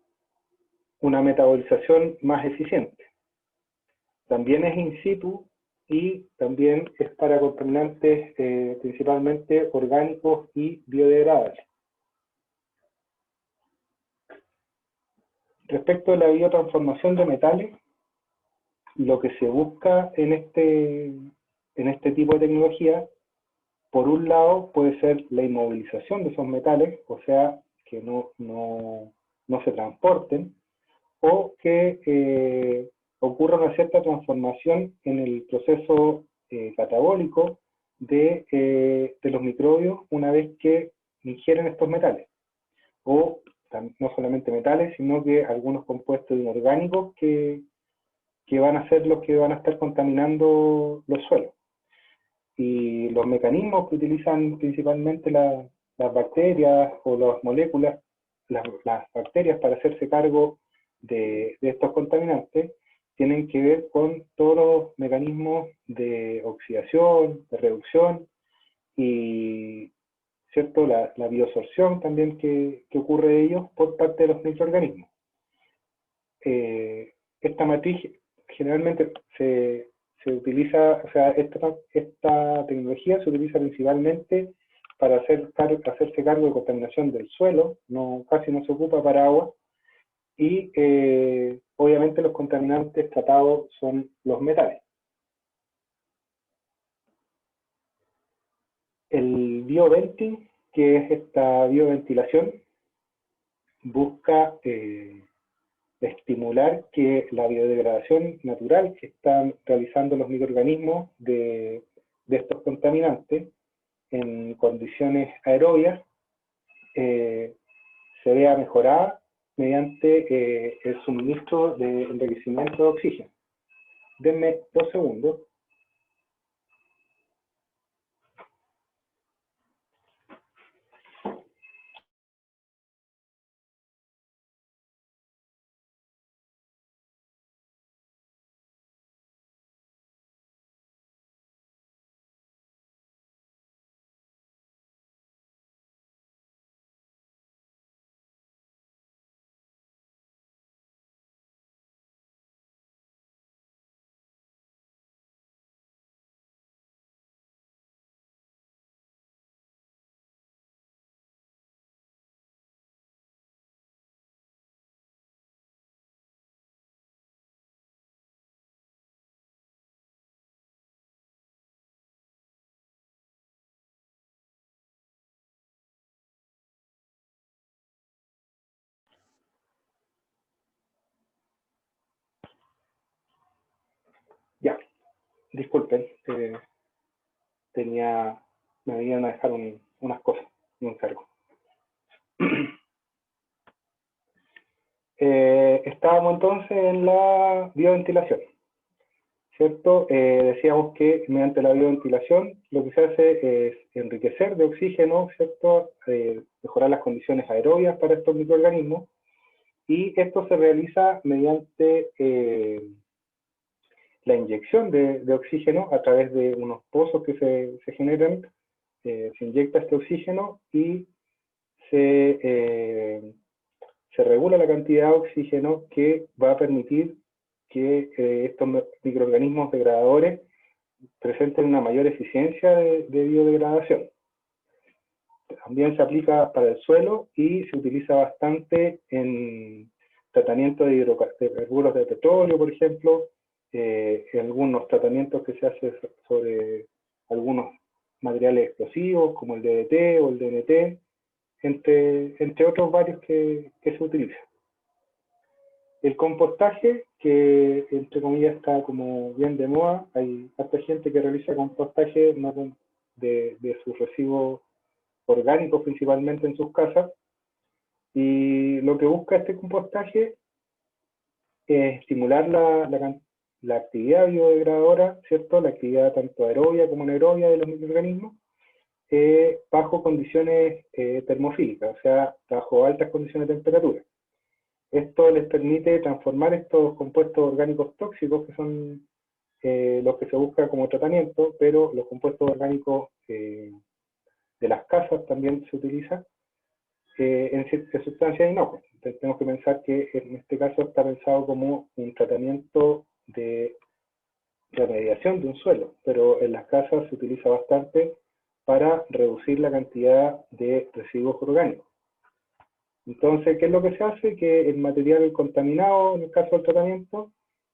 metabolización más eficiente. También es in situ y también es para contaminantes principalmente orgánicos y biodegradables. Respecto a la biotransformación de metales, lo que se busca en este tipo de tecnología, por un lado, puede ser la inmovilización de esos metales, o sea, que no se transporten, o que ocurra una cierta transformación en el proceso catabólico de los microbios una vez que ingieren estos metales. O no solamente metales, sino que algunos compuestos inorgánicos que van a ser los que van a estar contaminando los suelos. Y los mecanismos que utilizan principalmente las bacterias o las moléculas, las bacterias para hacerse cargo de estos contaminantes, tienen que ver con todos los mecanismos de oxidación, de reducción y, ¿cierto?, la bioabsorción también que ocurre de ellos por parte de los microorganismos. Esta matriz generalmente se utiliza, o sea, esta tecnología se utiliza principalmente para hacerse cargo de contaminación del suelo, casi no se ocupa para agua, y obviamente los contaminantes tratados son los metales. El bioventing, que es esta bioventilación, busca estimular que la biodegradación natural que están realizando los microorganismos de estos contaminantes en condiciones aerobias se vea mejorada mediante el suministro de enriquecimiento de oxígeno. Denme 2 segundos. Ya, disculpen, me venían a dejar unas cosas, un encargo. Estábamos entonces en la bioventilación, ¿cierto? Decíamos que mediante la bioventilación lo que se hace es enriquecer de oxígeno, ¿cierto? Mejorar las condiciones aerobias para estos microorganismos, y esto se realiza mediante la inyección de oxígeno a través de unos pozos que se generan. Se inyecta este oxígeno y se regula la cantidad de oxígeno que va a permitir que estos microorganismos degradadores presenten una mayor eficiencia de biodegradación. También se aplica para el suelo y se utiliza bastante en tratamiento de hidrocarburos de petróleo, por ejemplo, en algunos tratamientos que se hacen sobre algunos materiales explosivos como el DDT o el DNT, entre otros varios que se utilizan. El compostaje, que entre comillas está como bien de moda, hay harta gente que realiza compostaje de sus residuos orgánicos principalmente en sus casas, y lo que busca este compostaje es estimular la actividad biodegradadora, ¿cierto? La actividad tanto aerobia como anaerobia de los microorganismos, bajo condiciones termofílicas, o sea, bajo altas condiciones de temperatura. Esto les permite transformar estos compuestos orgánicos tóxicos, que son los que se busca como tratamiento, pero los compuestos orgánicos de las casas también se utilizan en sustancias inocuas. Entonces tenemos que pensar que en este caso está pensado como un tratamiento de remediación de un suelo, pero en las casas se utiliza bastante para reducir la cantidad de residuos orgánicos. Entonces, ¿qué es lo que se hace? Que el material contaminado, en el caso del tratamiento,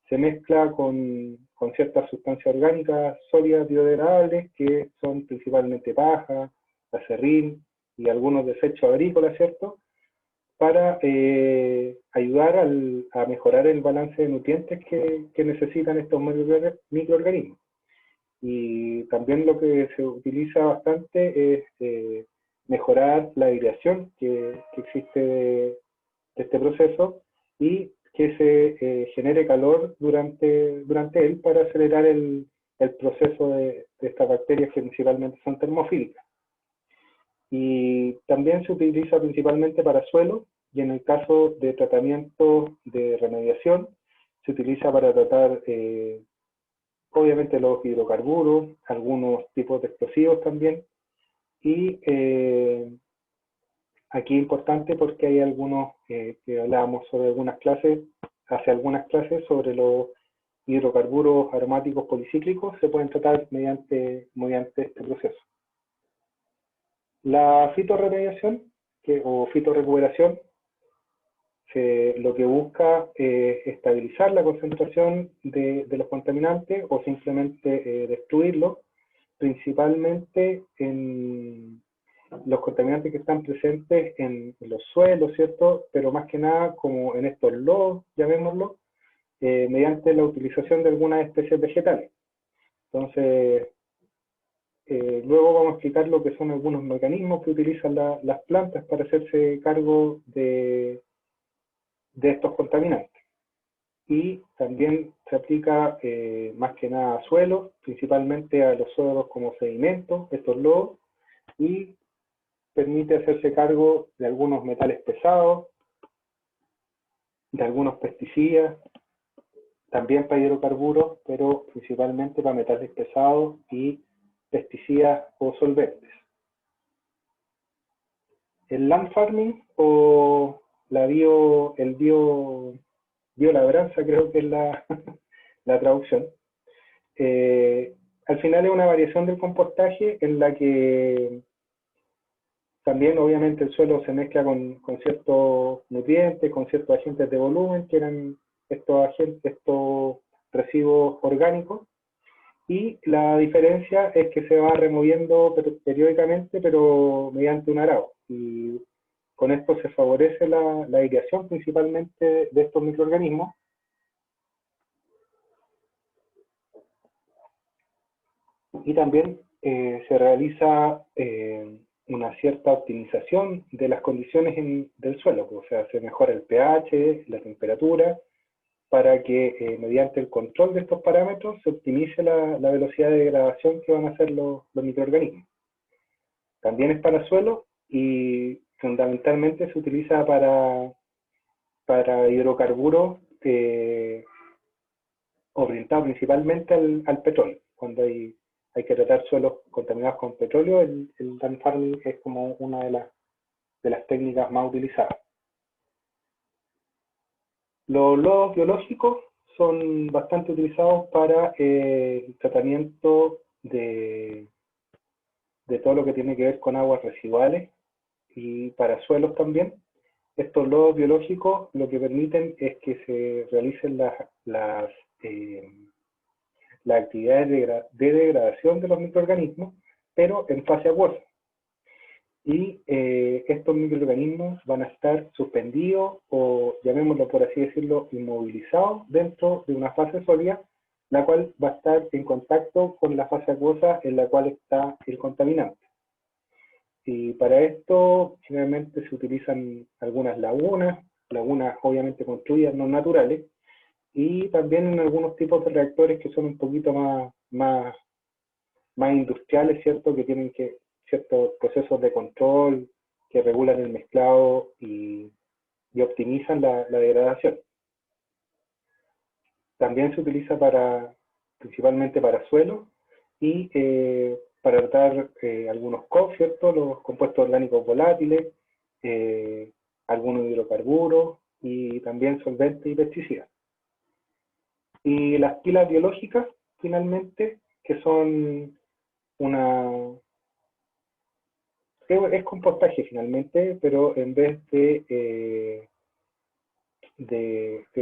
se mezcla con ciertas sustancias orgánicas sólidas biodegradables, que son principalmente paja, acerrín y algunos desechos agrícolas, ¿cierto? Para ayudar a mejorar el balance de nutrientes que necesitan estos microorganismos. Y también lo que se utiliza bastante es mejorar la aireación que existe de este proceso y que se genere calor durante él para acelerar el proceso de estas bacterias que principalmente son termofílicas. Y también se utiliza principalmente para suelo, y en el caso de tratamiento de remediación se utiliza para tratar obviamente los hidrocarburos, algunos tipos de explosivos también, y aquí es importante porque hay algunos que hablábamos sobre hace algunas clases sobre los hidrocarburos aromáticos policíclicos, se pueden tratar mediante este proceso. La fitorremediación o fitorrecuperación lo que busca es estabilizar la concentración de los contaminantes o simplemente destruirlos principalmente en los contaminantes que están presentes en los suelos, ¿cierto? Pero más que nada como en estos lodos, llamémoslo, mediante la utilización de algunas especies vegetales. Entonces, luego vamos a explicar lo que son algunos mecanismos que utilizan las plantas para hacerse cargo de estos contaminantes. Y también se aplica más que nada a suelos, principalmente a los suelos como sedimentos, estos lodos, y permite hacerse cargo de algunos metales pesados, de algunos pesticidas, también para hidrocarburos, pero principalmente para metales pesados y pesticidas o solventes. El land farming o biolabranza, creo que es la, la traducción. Al final es una variación del compostaje en la que también obviamente el suelo se mezcla con ciertos nutrientes, con ciertos agentes de volumen, que eran estos residuos orgánicos, y la diferencia es que se va removiendo periódicamente, pero mediante un arado. Y con esto se favorece la aireación principalmente de estos microorganismos. Y también se realiza una cierta optimización de las condiciones del suelo, o sea, se mejora el pH, la temperatura, para que mediante el control de estos parámetros se optimice la velocidad de degradación que van a hacer los microorganismos. También es para suelo y fundamentalmente se utiliza para hidrocarburos orientado principalmente al petróleo. Cuando hay que tratar suelos contaminados con petróleo, el land farming es como una de las técnicas más utilizadas. Los lodos biológicos son bastante utilizados para el tratamiento de todo lo que tiene que ver con aguas residuales y para suelos también. Estos lodos biológicos lo que permiten es que se realicen las actividades de degradación de los microorganismos, pero en fase acuosa. Y estos microorganismos van a estar suspendidos o, llamémoslo por así decirlo, inmovilizados dentro de una fase sólida, la cual va a estar en contacto con la fase acuosa en la cual está el contaminante. Y para esto generalmente se utilizan algunas lagunas obviamente construidas, no naturales, y también en algunos tipos de reactores que son un poquito más industriales, ¿cierto? Que tienen ciertos procesos de control que regulan el mezclado y optimizan la degradación. También se utiliza principalmente para suelo y para tratar algunos COV, ¿cierto? Los compuestos orgánicos volátiles, algunos hidrocarburos y también solventes y pesticidas. Y las pilas biológicas, finalmente, que son es compostaje finalmente, pero en vez de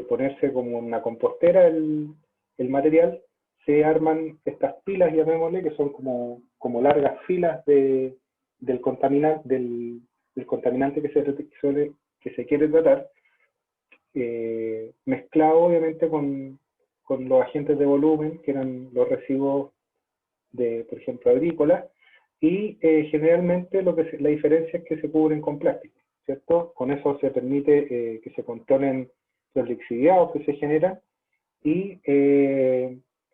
ponerse como una compostera el material, se arman estas pilas, llamémosle, que son como largas filas del contaminante, del contaminante que se quiere tratar, mezclado obviamente con los agentes de volumen, que eran los residuos por ejemplo, agrícolas, y generalmente la diferencia es que se cubren con plástico, ¿cierto? Con eso se permite que se controlen los lixiviados que se generan y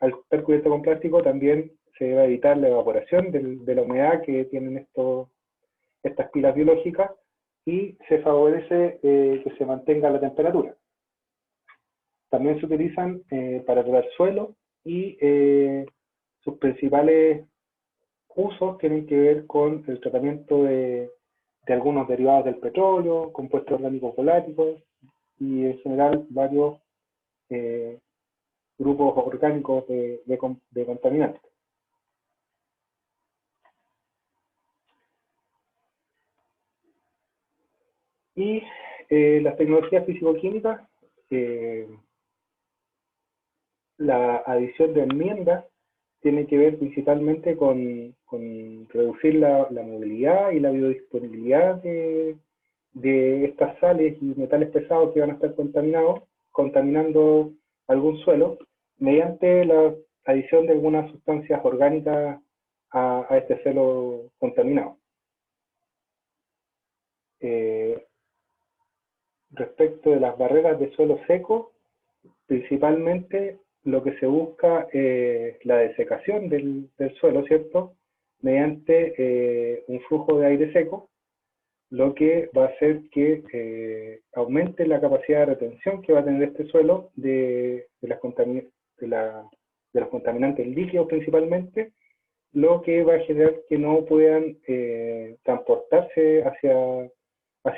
al estar cubierto con plástico también se va a evitar la evaporación de la humedad que tienen estas pilas biológicas y se favorece que se mantenga la temperatura. También se utilizan para tratar suelo y sus principales usos tienen que ver con el tratamiento de algunos derivados del petróleo, compuestos orgánicos volátiles y en general varios grupos orgánicos de contaminantes. Y las tecnologías físico-químicas, la adición de enmiendas tiene que ver principalmente con reducir la movilidad y la biodisponibilidad de estas sales y metales pesados que van a estar contaminando algún suelo, mediante la adición de algunas sustancias orgánicas a este suelo contaminado. Respecto de las barreras de suelo seco, principalmente lo que se busca es la desecación del suelo, ¿cierto? Mediante un flujo de aire seco, lo que va a hacer que aumente la capacidad de retención que va a tener este suelo de los contaminantes líquidos principalmente, lo que va a generar que no puedan transportarse hacia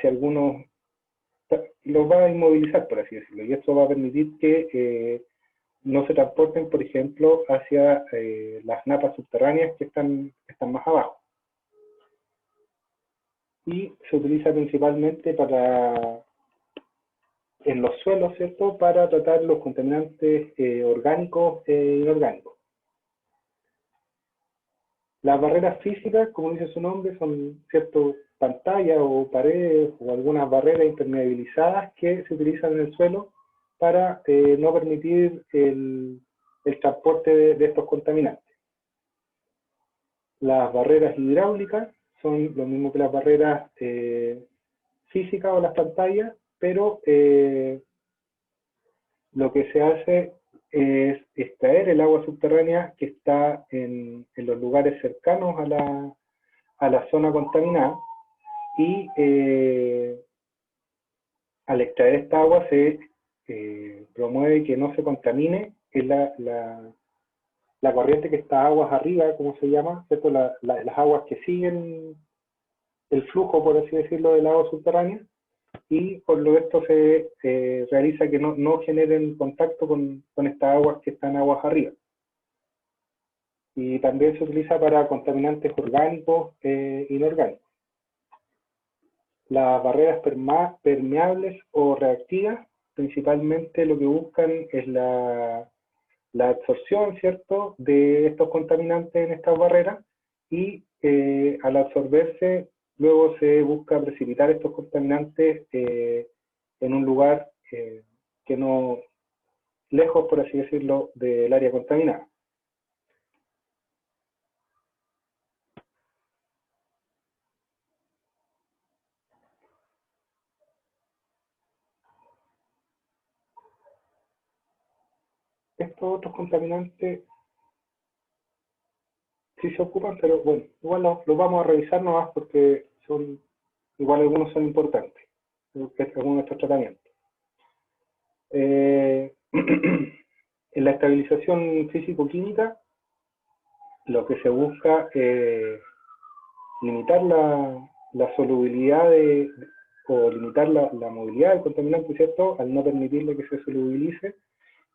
algunos, los va a inmovilizar, por así decirlo, y esto va a permitir que no se transporten, por ejemplo, hacia las napas subterráneas que están más abajo. Y se utiliza principalmente en los suelos, ¿cierto?, para tratar los contaminantes orgánicos e inorgánicos. Las barreras físicas, como dice su nombre, son ciertas pantallas o paredes o algunas barreras impermeabilizadas que se utilizan en el suelo para no permitir el transporte de estos contaminantes. Las barreras hidráulicas son lo mismo que las barreras físicas o las pantallas, pero lo que se hace es extraer el agua subterránea que está en los lugares cercanos a la zona contaminada y al extraer esta agua se promueve que no se contamine la corriente que está aguas arriba, como se llama, ¿cierto? Las aguas que siguen el flujo, por así decirlo, del agua subterránea, y por lo esto se realiza que no generen contacto con estas aguas que están aguas arriba. Y también se utiliza para contaminantes orgánicos e inorgánicos. Las barreras permeables o reactivas, principalmente lo que buscan es la absorción, ¿cierto?, de estos contaminantes en estas barreras, y al absorberse, luego se busca precipitar estos contaminantes en un lugar que no, lejos, por así decirlo, del área contaminada. Estos otros contaminantes sí se ocupan, pero bueno, igual los vamos a revisar nomás porque igual algunos son importantes, algunos de estos tratamientos. En la estabilización físico-química, lo que se busca es limitar la solubilidad o limitar la movilidad del contaminante, ¿cierto?, al no permitirle que se solubilice.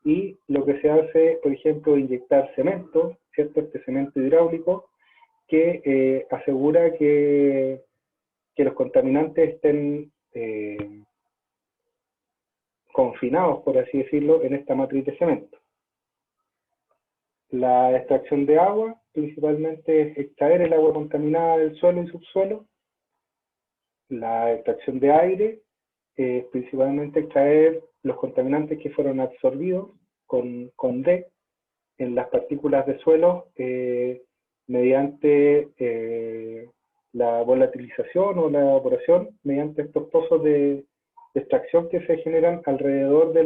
Y lo que se hace, por ejemplo, inyectar cemento, ¿cierto?, este cemento hidráulico, que asegura que los contaminantes estén confinados, por así decirlo, en esta matriz de cemento. La extracción de agua, principalmente es extraer el agua contaminada del suelo y subsuelo. La extracción de aire es principalmente extraer los contaminantes que fueron absorbidos con D en las partículas de suelo mediante la volatilización o la evaporación, mediante estos pozos de extracción que se generan alrededor de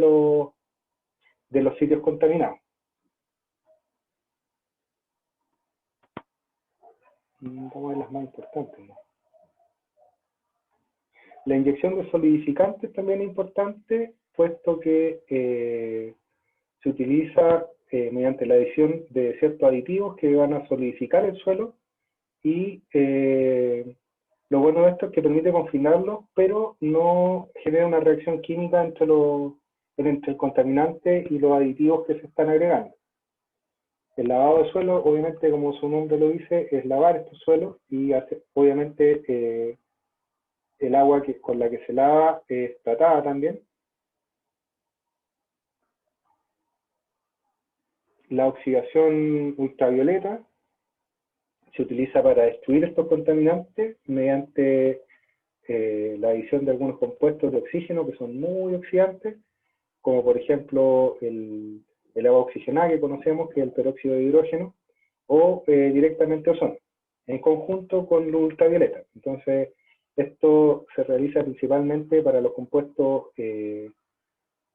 los sitios contaminados. Vamos a ver las más importantes, ¿no? La inyección de solidificantes también es importante, puesto que se utiliza mediante la adición de ciertos aditivos que van a solidificar el suelo, y lo bueno de esto es que permite confinarlo, pero no genera una reacción química entre el contaminante y los aditivos que se están agregando. El lavado de suelo, obviamente, como su nombre lo dice, es lavar estos suelos, y obviamente el agua con la que se lava es tratada también. La oxidación ultravioleta se utiliza para destruir estos contaminantes mediante la adición de algunos compuestos de oxígeno que son muy oxidantes, como por ejemplo el agua oxigenada que conocemos, que es el peróxido de hidrógeno, o directamente ozono, en conjunto con luz ultravioleta. Entonces, esto se realiza principalmente para los compuestos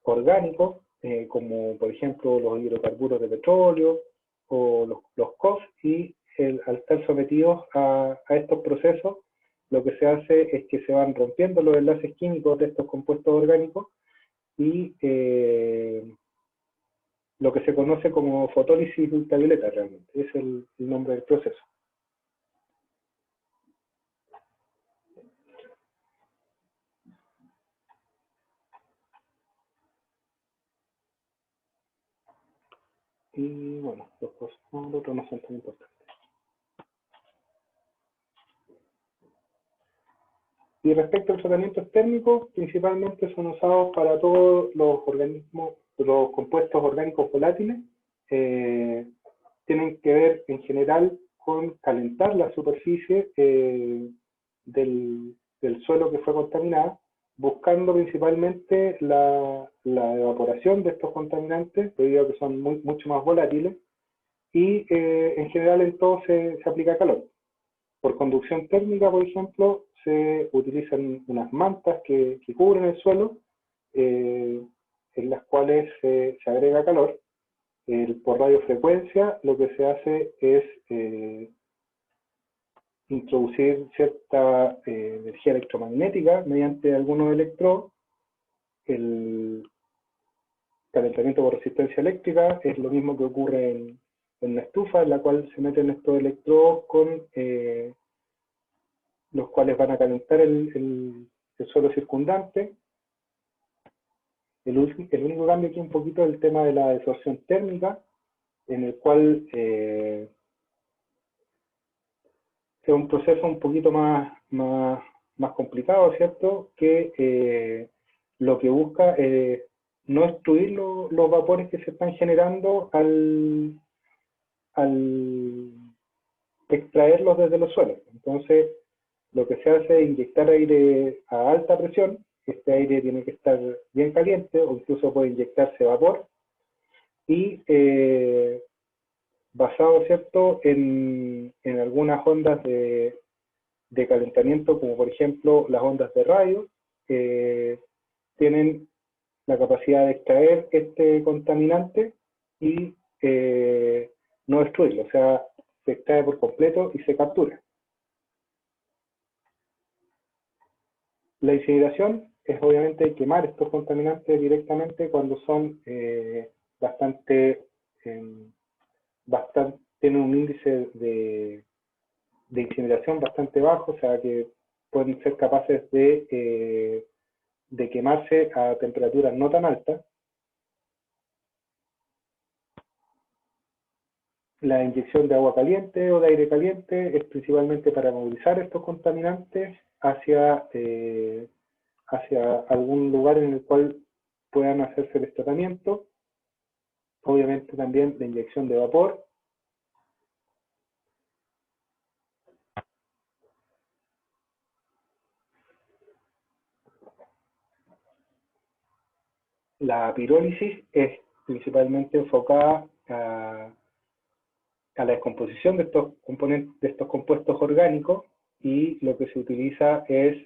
orgánicos, como por ejemplo los hidrocarburos de petróleo o los COF, y al estar sometidos a estos procesos, lo que se hace es que se van rompiendo los enlaces químicos de estos compuestos orgánicos y lo que se conoce como fotólisis ultravioleta realmente, es el nombre del proceso. Y bueno, los otros no son tan importantes. Y respecto a los tratamientos térmicos, principalmente son usados para todos los organismos, los compuestos orgánicos volátiles. Tienen que ver en general con calentar la superficie del suelo que fue contaminada, buscando principalmente la evaporación de estos contaminantes, debido a que son mucho más volátiles, y en general en todo se aplica calor. Por conducción térmica, por ejemplo, se utilizan unas mantas que cubren el suelo, en las cuales se agrega calor. Por radiofrecuencia, lo que se hace es introducir cierta energía electromagnética mediante algunos electrodos. El calentamiento por resistencia eléctrica es lo mismo que ocurre en una estufa, en la cual se meten estos electrodos con los cuales van a calentar el suelo circundante. El único cambio aquí un poquito es el tema de la desorción térmica, en el cual es un proceso un poquito más complicado, ¿cierto? Que lo que busca es no destruir los vapores que se están generando al extraerlos desde los suelos. Entonces, lo que se hace es inyectar aire a alta presión. Este aire tiene que estar bien caliente, o incluso puede inyectarse vapor, y basado, ¿cierto?, en algunas ondas de calentamiento, como por ejemplo las ondas de radio, tienen la capacidad de extraer este contaminante y no destruirlo, o sea, se extrae por completo y se captura. La incineración es obviamente quemar estos contaminantes directamente cuando son tienen un índice de incineración bastante bajo, o sea que pueden ser capaces de quemarse a temperaturas no tan altas. La inyección de agua caliente o de aire caliente es principalmente para movilizar estos contaminantes hacia algún lugar en el cual puedan hacerse el tratamiento. Obviamente también la inyección de vapor. La pirólisis es principalmente enfocada a la descomposición de estos componentes, de estos compuestos orgánicos, y lo que se utiliza es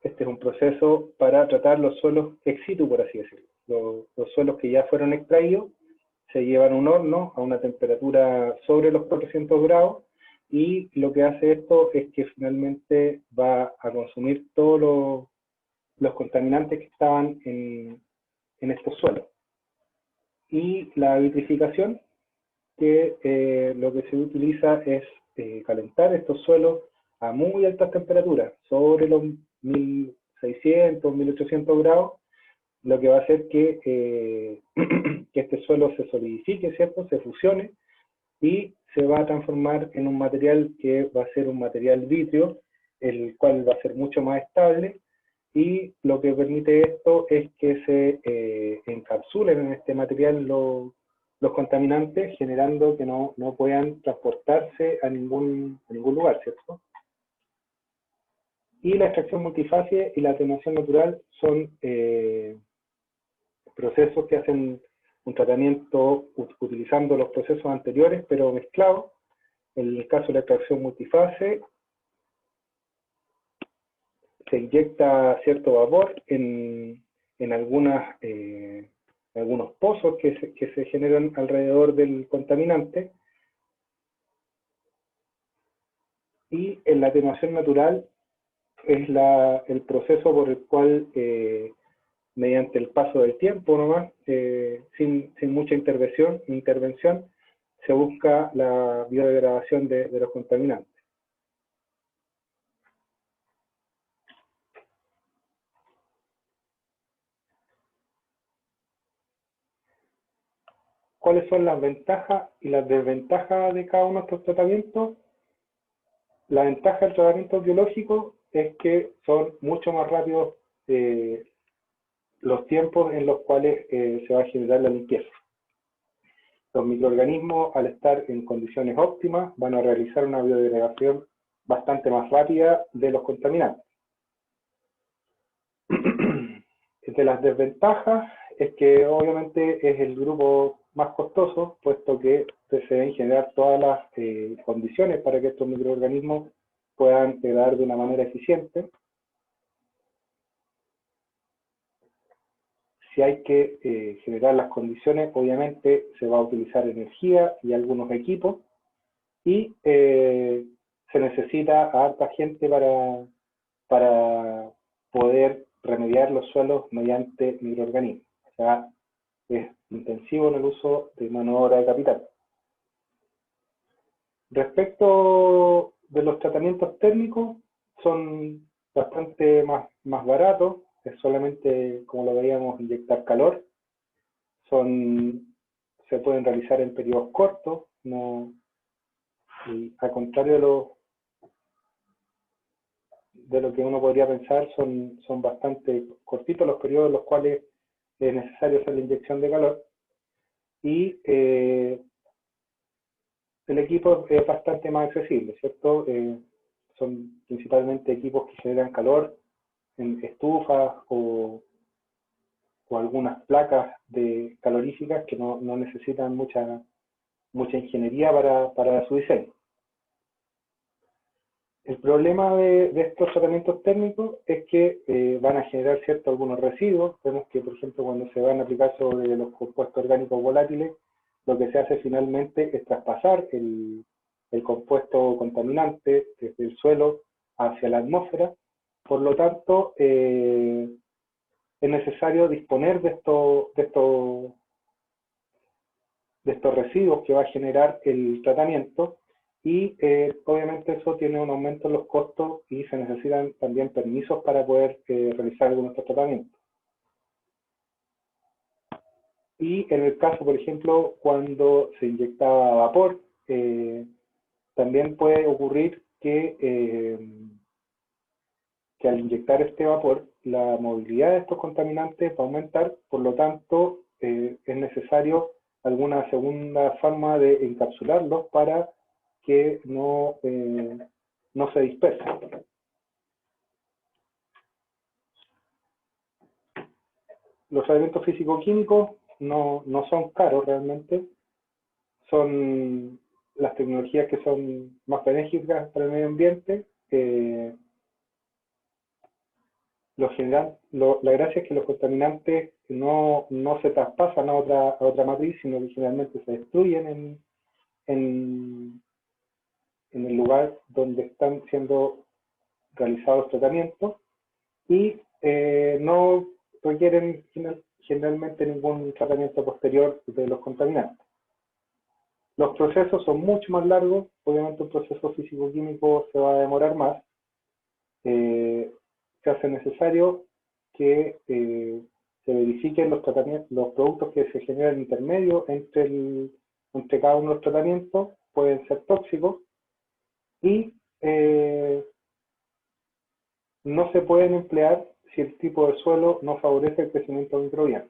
este es un proceso para tratar los suelos ex situ, por así decirlo. Los suelos que ya fueron extraídos se llevan a un horno a una temperatura sobre los 400 grados, y lo que hace esto es que finalmente va a consumir todos los contaminantes que estaban en estos suelos. Y la vitrificación, que lo que se utiliza es calentar estos suelos a muy altas temperaturas, sobre los 1600, 1800 grados, lo que va a hacer que este suelo se solidifique, ¿cierto? Se fusione y se va a transformar en un material que va a ser un material vítreo, el cual va a ser mucho más estable y lo que permite esto es que se encapsulen en este material los contaminantes, generando que no puedan transportarse a ningún lugar, ¿cierto? Y la extracción multifase y la atenuación natural son procesos que hacen un tratamiento utilizando los procesos anteriores, pero mezclados. En el caso de la extracción multifase, se inyecta cierto vapor en algunos pozos que se generan alrededor del contaminante, y en la atenuación natural es el proceso por el cual, mediante el paso del tiempo nomás, sin mucha intervención, se busca la biodegradación de los contaminantes. ¿Cuáles son las ventajas y las desventajas de cada uno de estos tratamientos? La ventaja del tratamiento biológico es que son mucho más rápidos los tiempos en los cuales se va a generar la limpieza. Los microorganismos, al estar en condiciones óptimas, van a realizar una biodegradación bastante más rápida de los contaminantes. De las desventajas es que obviamente es el grupo más costoso, puesto que se deben generar todas las condiciones para que estos microorganismos puedan quedar de una manera eficiente. Si hay que generar las condiciones, obviamente se va a utilizar energía y algunos equipos, y se necesita a harta gente para poder remediar los suelos mediante microorganismos. O sea, es intensivo en el uso de mano de obra de capital. Respecto de los tratamientos térmicos, son bastante más baratos, es solamente, como lo veíamos, inyectar calor. Se pueden realizar en periodos cortos, y al contrario de lo que uno podría pensar, son bastante cortitos los periodos en los cuales es necesario hacer la inyección de calor, y el equipo es bastante más accesible, ¿cierto? Son principalmente equipos que generan calor en estufas o algunas placas caloríficas que no necesitan mucha ingeniería para su diseño. El problema de estos tratamientos térmicos es que van a generar algunos residuos. Vemos que, por ejemplo, cuando se van a aplicar sobre los compuestos orgánicos volátiles, lo que se hace finalmente es traspasar el compuesto contaminante desde el suelo hacia la atmósfera. Por lo tanto, es necesario disponer de estos residuos que va a generar el tratamiento, y obviamente eso tiene un aumento en los costos y se necesitan también permisos para poder realizar algunos de estos tratamientos. Y en el caso, por ejemplo, cuando se inyectaba vapor, también puede ocurrir que al inyectar este vapor, la movilidad de estos contaminantes va a aumentar, por lo tanto, es necesario alguna segunda forma de encapsularlos para que no se dispersen. Los tratamientos físico-químicos no son caros realmente, son las tecnologías que son más benéficas para el medio ambiente. La gracia es que los contaminantes no se traspasan a otra matriz, sino que generalmente se destruyen en el lugar donde están siendo realizados los tratamientos, y no requieren generalmente ningún tratamiento posterior de los contaminantes. Los procesos son mucho más largos, obviamente un proceso físico-químico se va a demorar más. Se hace necesario que se verifiquen los productos que se generan intermedios entre cada uno de los tratamientos, pueden ser tóxicos, y no se pueden emplear si el tipo de suelo no favorece el crecimiento microbiano.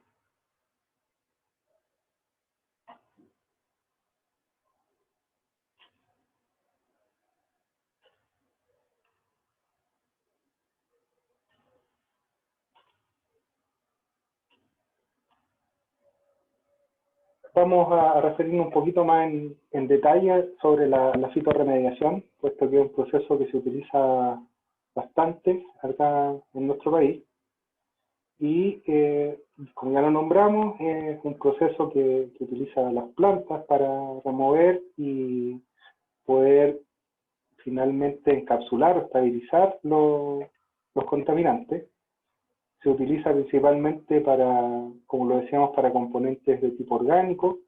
Vamos a referirnos un poquito más en detalle sobre la fitorremediación, puesto que es un proceso que se utiliza bastante acá en nuestro país. Y como ya lo nombramos, es un proceso que utiliza las plantas para remover y poder finalmente encapsular o estabilizar los contaminantes. Se utiliza principalmente para, como lo decíamos, para componentes de tipo orgánico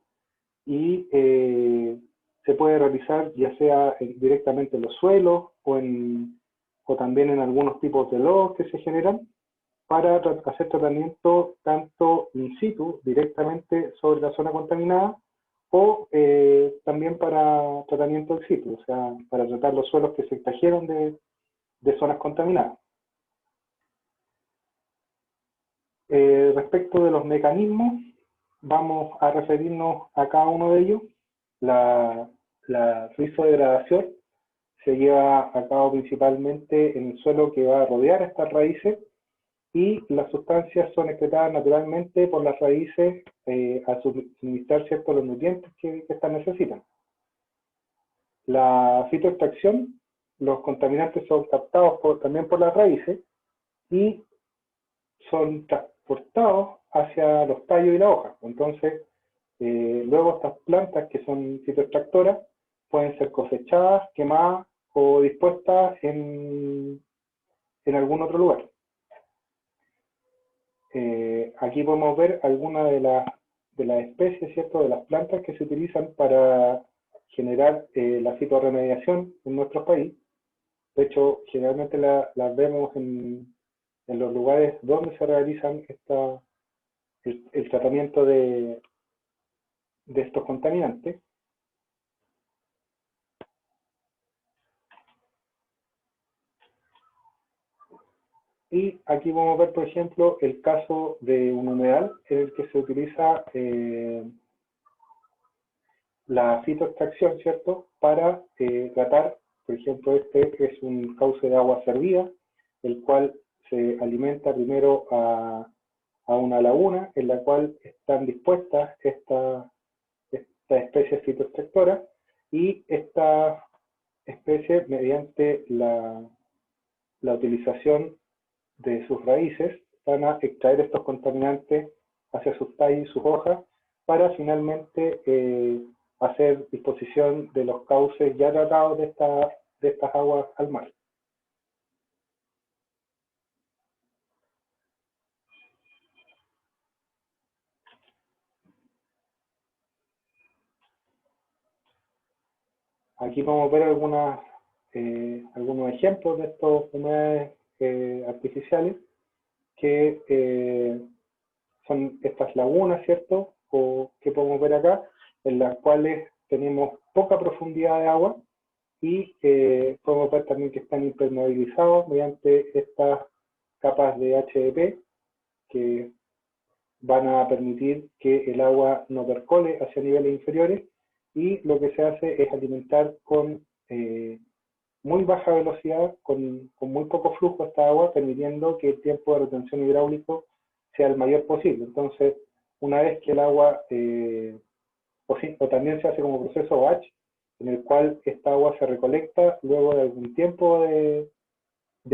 y se puede realizar ya sea directamente en los suelos o también en algunos tipos de lodos que se generan para hacer tratamiento tanto in situ, directamente sobre la zona contaminada, o también para tratamiento in situ, o sea, para tratar los suelos que se extrajeron de zonas contaminadas. Respecto de los mecanismos, vamos a referirnos a cada uno de ellos. La rizodegradación se lleva a cabo principalmente en el suelo que va a rodear estas raíces y las sustancias son excretadas naturalmente por las raíces a suministrar ciertos los nutrientes que éstas necesitan. La fitoextracción, los contaminantes son captados también por las raíces y son transportados hacia los tallos y la hoja. Entonces, luego estas plantas que son fitoextractoras pueden ser cosechadas, quemadas o dispuestas en algún otro lugar. Aquí podemos ver algunas de las especies, ¿cierto?, de las plantas que se utilizan para generar la fitorremediación en nuestro país. De hecho, generalmente las vemos en los lugares donde se realizan el tratamiento de estos contaminantes. Y aquí vamos a ver, por ejemplo, el caso de un humedal en el que se utiliza la fitoextracción, ¿cierto?, para tratar, por ejemplo, este es un cauce de agua servida, el cual se alimenta primero a una laguna en la cual están dispuestas estas especies fitoextractoras y esta especie, mediante la utilización de sus raíces, van a extraer estos contaminantes hacia sus tallos y sus hojas para finalmente hacer disposición de los cauces ya tratados de estas aguas al mar. Aquí vamos a ver algunos ejemplos de estos humedales artificiales que son estas lagunas, ¿cierto? O que podemos ver acá, en las cuales tenemos poca profundidad de agua y podemos ver también que están impermeabilizados mediante estas capas de HDP que van a permitir que el agua no percole hacia niveles inferiores y lo que se hace es alimentar con muy baja velocidad, con muy poco flujo esta agua, permitiendo que el tiempo de retención hidráulico sea el mayor posible. Entonces, una vez que el agua, o también se hace como proceso batch, en el cual esta agua se recolecta luego de algún tiempo de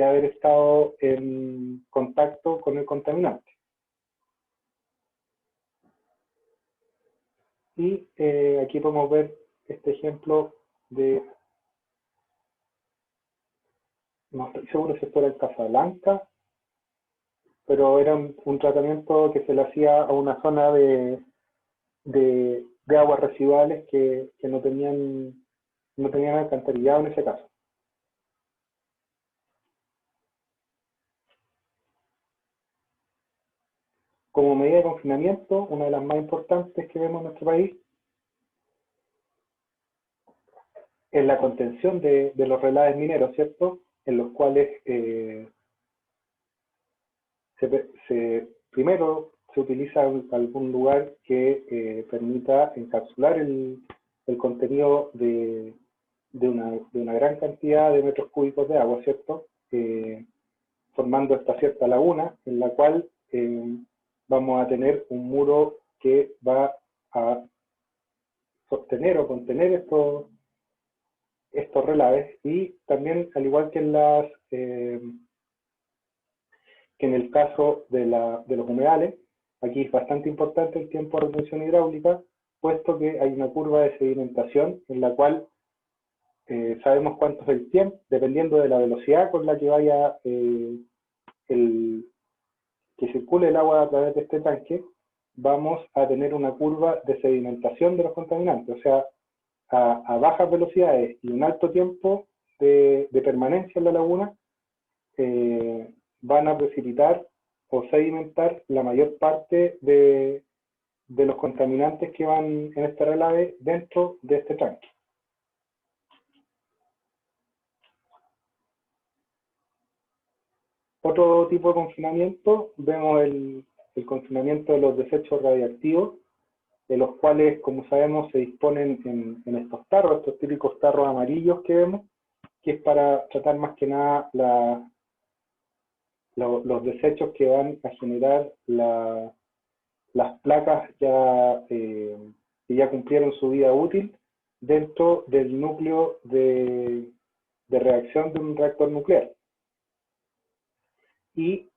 haber estado en contacto con el contaminante. Y aquí podemos ver este ejemplo de, no estoy seguro si esto era en Casablanca, pero era un tratamiento que se le hacía a una zona de aguas residuales que no tenían alcantarillado en ese caso. Como medida de confinamiento, una de las más importantes que vemos en nuestro país es la contención de los relaves mineros, ¿cierto? En los cuales primero se utiliza algún lugar que permita encapsular el contenido de una gran cantidad de metros cúbicos de agua, ¿cierto? Formando esta cierta laguna en la cual vamos a tener un muro que va a sostener o contener estos relaves, y también, al igual que en el caso de los humedales, aquí es bastante importante el tiempo de retención hidráulica, puesto que hay una curva de sedimentación en la cual sabemos cuánto es el tiempo, dependiendo de la velocidad con la que vaya que circule el agua a través de este tanque, vamos a tener una curva de sedimentación de los contaminantes. O sea, a bajas velocidades y un alto tiempo de permanencia en la laguna, van a precipitar o sedimentar la mayor parte de los contaminantes que van en este relave dentro de este tanque. Otro tipo de confinamiento, vemos el confinamiento de los desechos radiactivos, de los cuales, como sabemos, se disponen en estos tarros, estos típicos tarros amarillos que vemos, que es para tratar más que nada los desechos que van a generar las placas que ya cumplieron su vida útil dentro del núcleo de reacción de un reactor nuclear. Y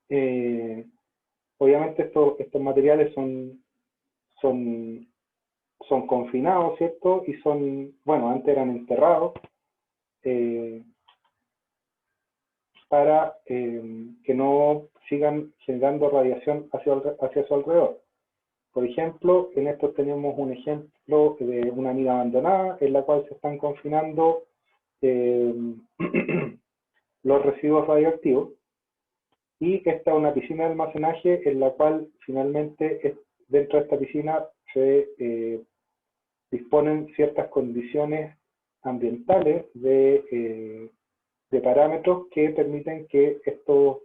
obviamente estos materiales son confinados, ¿cierto? Y antes eran enterrados para que no sigan generando radiación hacia su alrededor. Por ejemplo, en esto tenemos un ejemplo de una mina abandonada en la cual se están confinando los residuos radioactivos, y esta es una piscina de almacenaje en la cual finalmente dentro de esta piscina se disponen ciertas condiciones ambientales de parámetros que permiten que por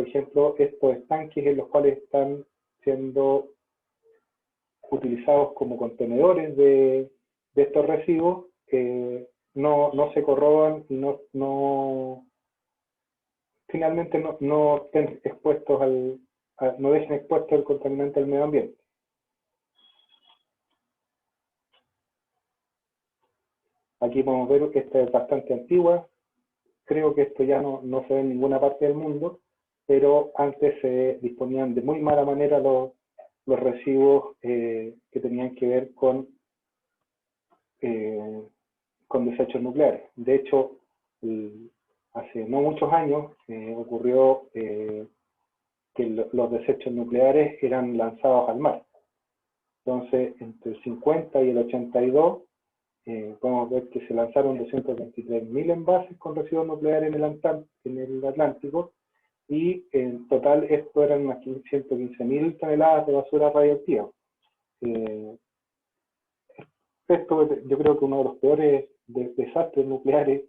ejemplo, estos estanques en los cuales están siendo utilizados como contenedores de estos residuos no se corroban y finalmente no estén expuestos no dejen expuesto el contaminante al medio ambiente. Aquí podemos ver que esta es bastante antigua. Creo que esto ya no se ve en ninguna parte del mundo, pero antes se disponían de muy mala manera los residuos que tenían que ver con desechos nucleares. De hecho, hace no muchos años ocurrió que los desechos nucleares eran lanzados al mar. Entonces, entre el 50 y el 82, podemos ver que se lanzaron 223.000 envases con residuos nucleares en el Atlántico, y en total esto eran unas 115.000 toneladas de basura radioactiva. Esto yo creo que uno de los peores desastres nucleares,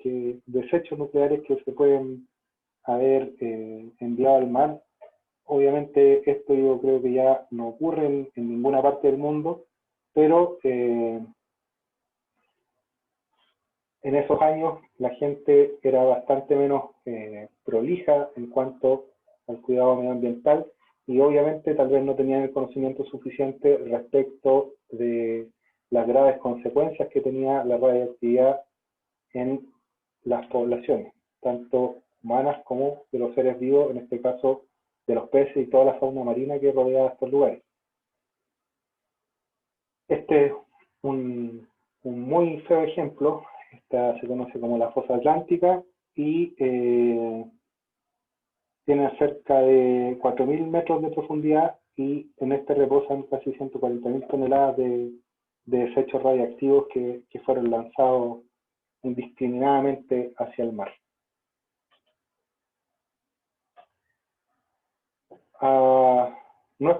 desechos nucleares que se pueden haber enviado al mar. Obviamente esto yo creo que ya no ocurre en ninguna parte del mundo, pero en esos años la gente era bastante menos prolija en cuanto al cuidado medioambiental, y obviamente tal vez no tenían el conocimiento suficiente respecto de las graves consecuencias que tenía la radioactividad en las poblaciones, tanto humanas como de los seres vivos, en este caso de los peces y toda la fauna marina que rodea estos lugares. Este es un muy feo ejemplo. Esta se conoce como la fosa atlántica y tiene cerca de 4.000 metros de profundidad, y en este reposan casi 140.000 toneladas de desechos radiactivos que fueron lanzados indiscriminadamente hacia el mar. No es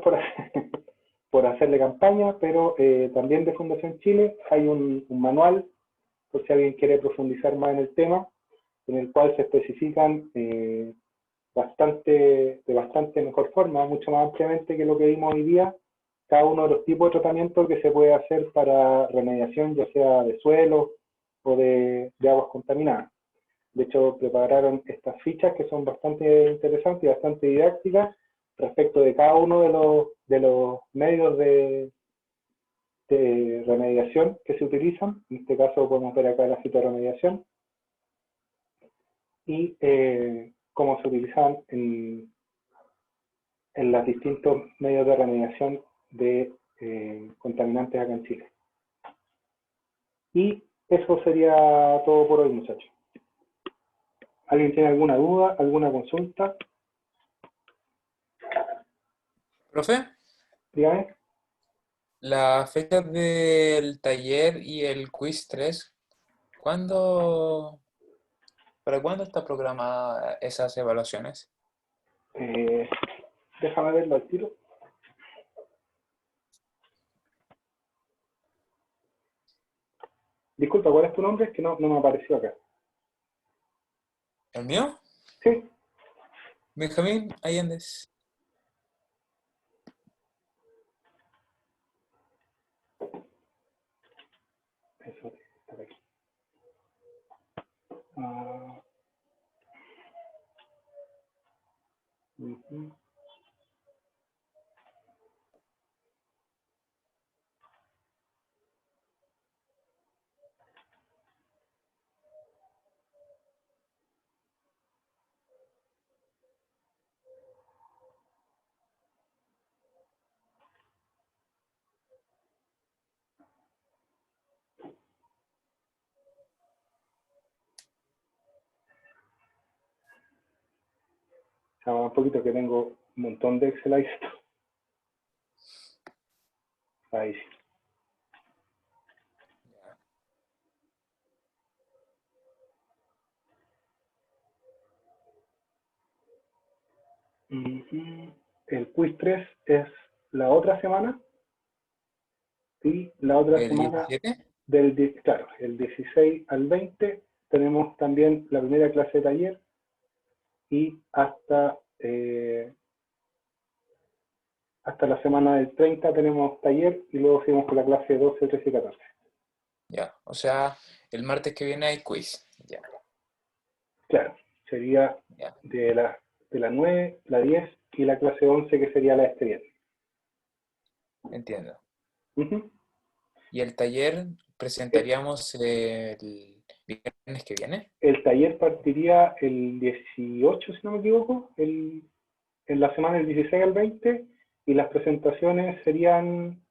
por hacerle campaña, pero también de Fundación Chile hay un manual, por si alguien quiere profundizar más en el tema, en el cual se especifican de bastante mejor forma, mucho más ampliamente que lo que vimos hoy día, cada uno de los tipos de tratamiento que se puede hacer para remediación, ya sea de suelo o de aguas contaminadas. De hecho, prepararon estas fichas que son bastante interesantes y bastante didácticas respecto de cada uno de los medios de remediación que se utilizan. En este caso podemos ver acá la fitoremediación y cómo se utilizan en los distintos medios de remediación de contaminantes acá en Chile. Y eso sería todo por hoy, muchachos. ¿Alguien tiene alguna duda, alguna consulta? Profe, Dígame. las fechas del taller y el quiz 3, ¿cuándo, ¿para cuándo está programada esas evaluaciones? Eh, Déjame verlo al tiro. Disculpa, ¿cuál es tu nombre? Es que no me apareció acá. ¿El mío? Sí, Benjamín Allendez. eso está aquí. Ah, ujú. Un poquito que tengo un montón de Excel ahí. Ahí sí. Ujú. El quiz 3 es la otra semana y la otra ¿El semana 17? claro, el 16 al 20 tenemos también la primera clase de taller y hasta la semana del 30 tenemos taller y luego seguimos con la clase 12, 13 y 14. Ya, o sea, el martes que viene hay quiz. Ya, Claro, sería ya, de la 9, la 10 y la clase 11 que sería la de este viernes. entiendo. Ujú. ¿Y el taller Eh, presentaríamos el viernes que viene? El taller partiría el 18, si no me equivoco, en la semana del 16 al 20 y las presentaciones serían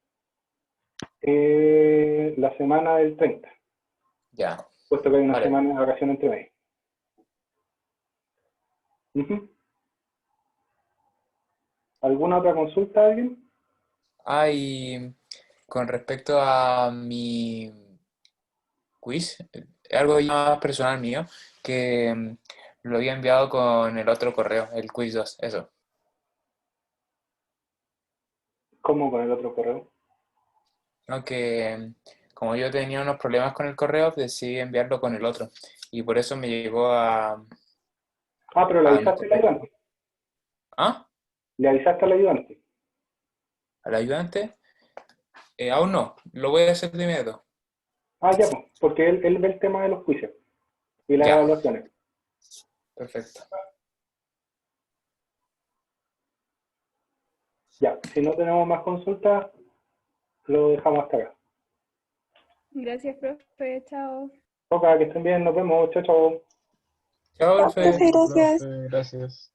la semana del 30, Ya, puesto que hay una vale. semana de vacaciones entre medio. Ujú. ¿Alguna otra consulta, alguien? Hay, con respecto a mi quiz, algo ya más personal mío, que lo había enviado con el otro correo, el quiz 2 eso. ¿Cómo con el otro correo? Aunque como yo tenía unos problemas con el correo, decidí enviarlo con el otro. Y por eso me llegó Ah, pero le a mi avisaste al correo. ayudante. ¿Ah? Le avisaste al ayudante. ¿Al ayudante? Aún no, lo voy a hacer de inmediato. Ah, ya, pues, porque él ve el tema de los juicios y las Ya, evaluaciones. perfecto. Ya, si no tenemos más consultas, lo dejamos hasta acá. Gracias, profe. Chao. Ok, que estén bien, nos vemos, chao, chao. Chao, Chao, profe. profe, Chao, gracias. profe, gracias.